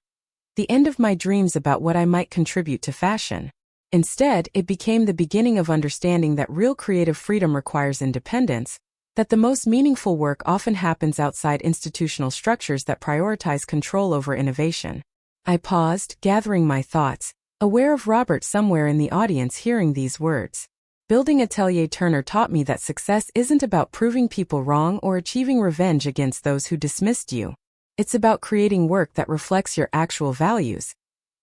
the end of my dreams about what I might contribute to fashion. Instead, it became the beginning of understanding that real creative freedom requires independence, that the most meaningful work often happens outside institutional structures that prioritize control over innovation. I paused, gathering my thoughts, aware of Robert somewhere in the audience hearing these words. Building Atelier Turner taught me that success isn't about proving people wrong or achieving revenge against those who dismissed you. It's about creating work that reflects your actual values,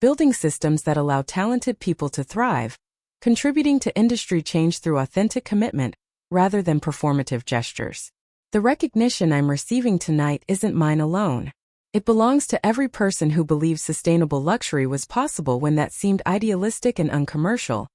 building systems that allow talented people to thrive, contributing to industry change through authentic commitment rather than performative gestures. The recognition I'm receiving tonight isn't mine alone. It belongs to every person who believes sustainable luxury was possible when that seemed idealistic and uncommercial,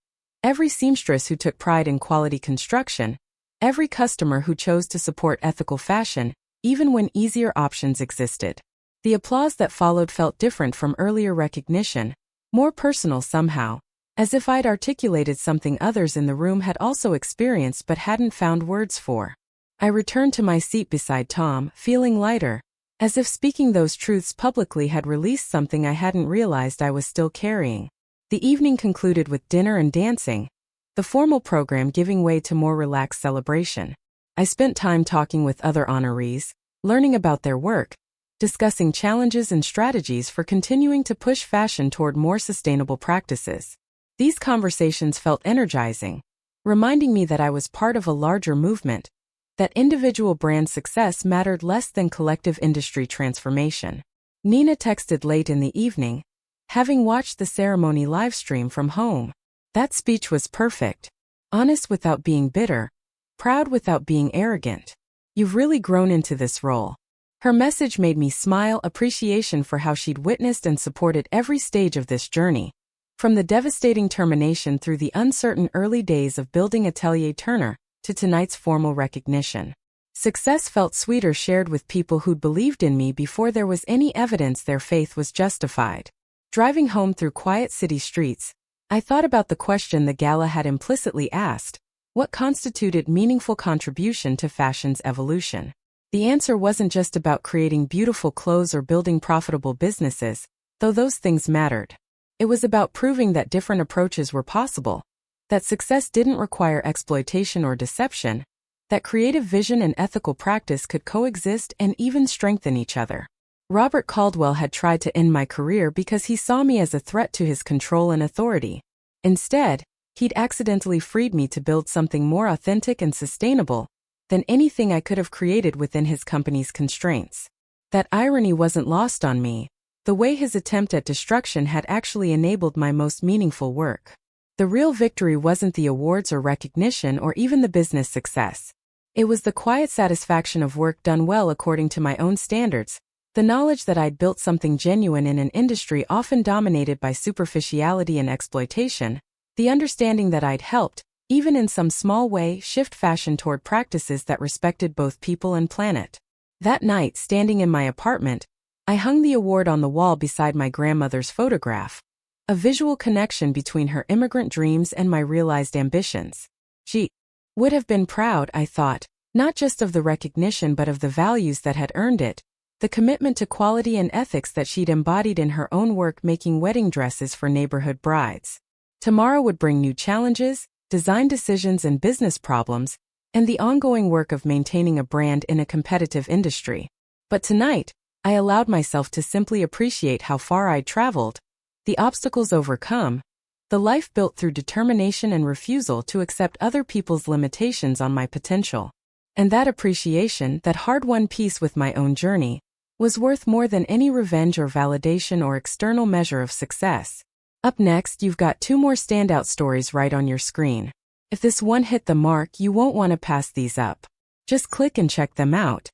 every seamstress who took pride in quality construction, every customer who chose to support ethical fashion, even when easier options existed. The applause that followed felt different from earlier recognition, more personal somehow, as if I'd articulated something others in the room had also experienced but hadn't found words for. I returned to my seat beside Tom, feeling lighter, as if speaking those truths publicly had released something I hadn't realized I was still carrying. The evening concluded with dinner and dancing, the formal program giving way to more relaxed celebration. I spent time talking with other honorees, learning about their work, discussing challenges and strategies for continuing to push fashion toward more sustainable practices. These conversations felt energizing, reminding me that I was part of a larger movement, that individual brand success mattered less than collective industry transformation. Nina texted late in the evening, having watched the ceremony livestream from home. That speech was perfect. Honest without being bitter, proud without being arrogant. You've really grown into this role. Her message made me smile, appreciation for how she'd witnessed and supported every stage of this journey. From the devastating termination through the uncertain early days of building Atelier Turner, to tonight's formal recognition. Success felt sweeter shared with people who'd believed in me before there was any evidence their faith was justified. Driving home through quiet city streets, I thought about the question the gala had implicitly asked: what constituted meaningful contribution to fashion's evolution? The answer wasn't just about creating beautiful clothes or building profitable businesses, though those things mattered. It was about proving that different approaches were possible, that success didn't require exploitation or deception, that creative vision and ethical practice could coexist and even strengthen each other. Robert Caldwell had tried to end my career because he saw me as a threat to his control and authority. Instead, he'd accidentally freed me to build something more authentic and sustainable than anything I could have created within his company's constraints. That irony wasn't lost on me, the way his attempt at destruction had actually enabled my most meaningful work. The real victory wasn't the awards or recognition or even the business success. It was the quiet satisfaction of work done well according to my own standards, the knowledge that I'd built something genuine in an industry often dominated by superficiality and exploitation, the understanding that I'd helped, even in some small way, shift fashion toward practices that respected both people and planet. That night, standing in my apartment, I hung the award on the wall beside my grandmother's photograph. A visual connection between her immigrant dreams and my realized ambitions. She would have been proud, I thought, not just of the recognition but of the values that had earned it, the commitment to quality and ethics that she'd embodied in her own work making wedding dresses for neighborhood brides. Tomorrow would bring new challenges, design decisions and business problems, and the ongoing work of maintaining a brand in a competitive industry. But tonight, I allowed myself to simply appreciate how far I'd traveled, the obstacles overcome, the life built through determination and refusal to accept other people's limitations on my potential. And that appreciation, that hard-won peace with my own journey, was worth more than any revenge or validation or external measure of success. Up next, you've got 2 more standout stories right on your screen. If this one hit the mark, you won't want to pass these up. Just click and check them out.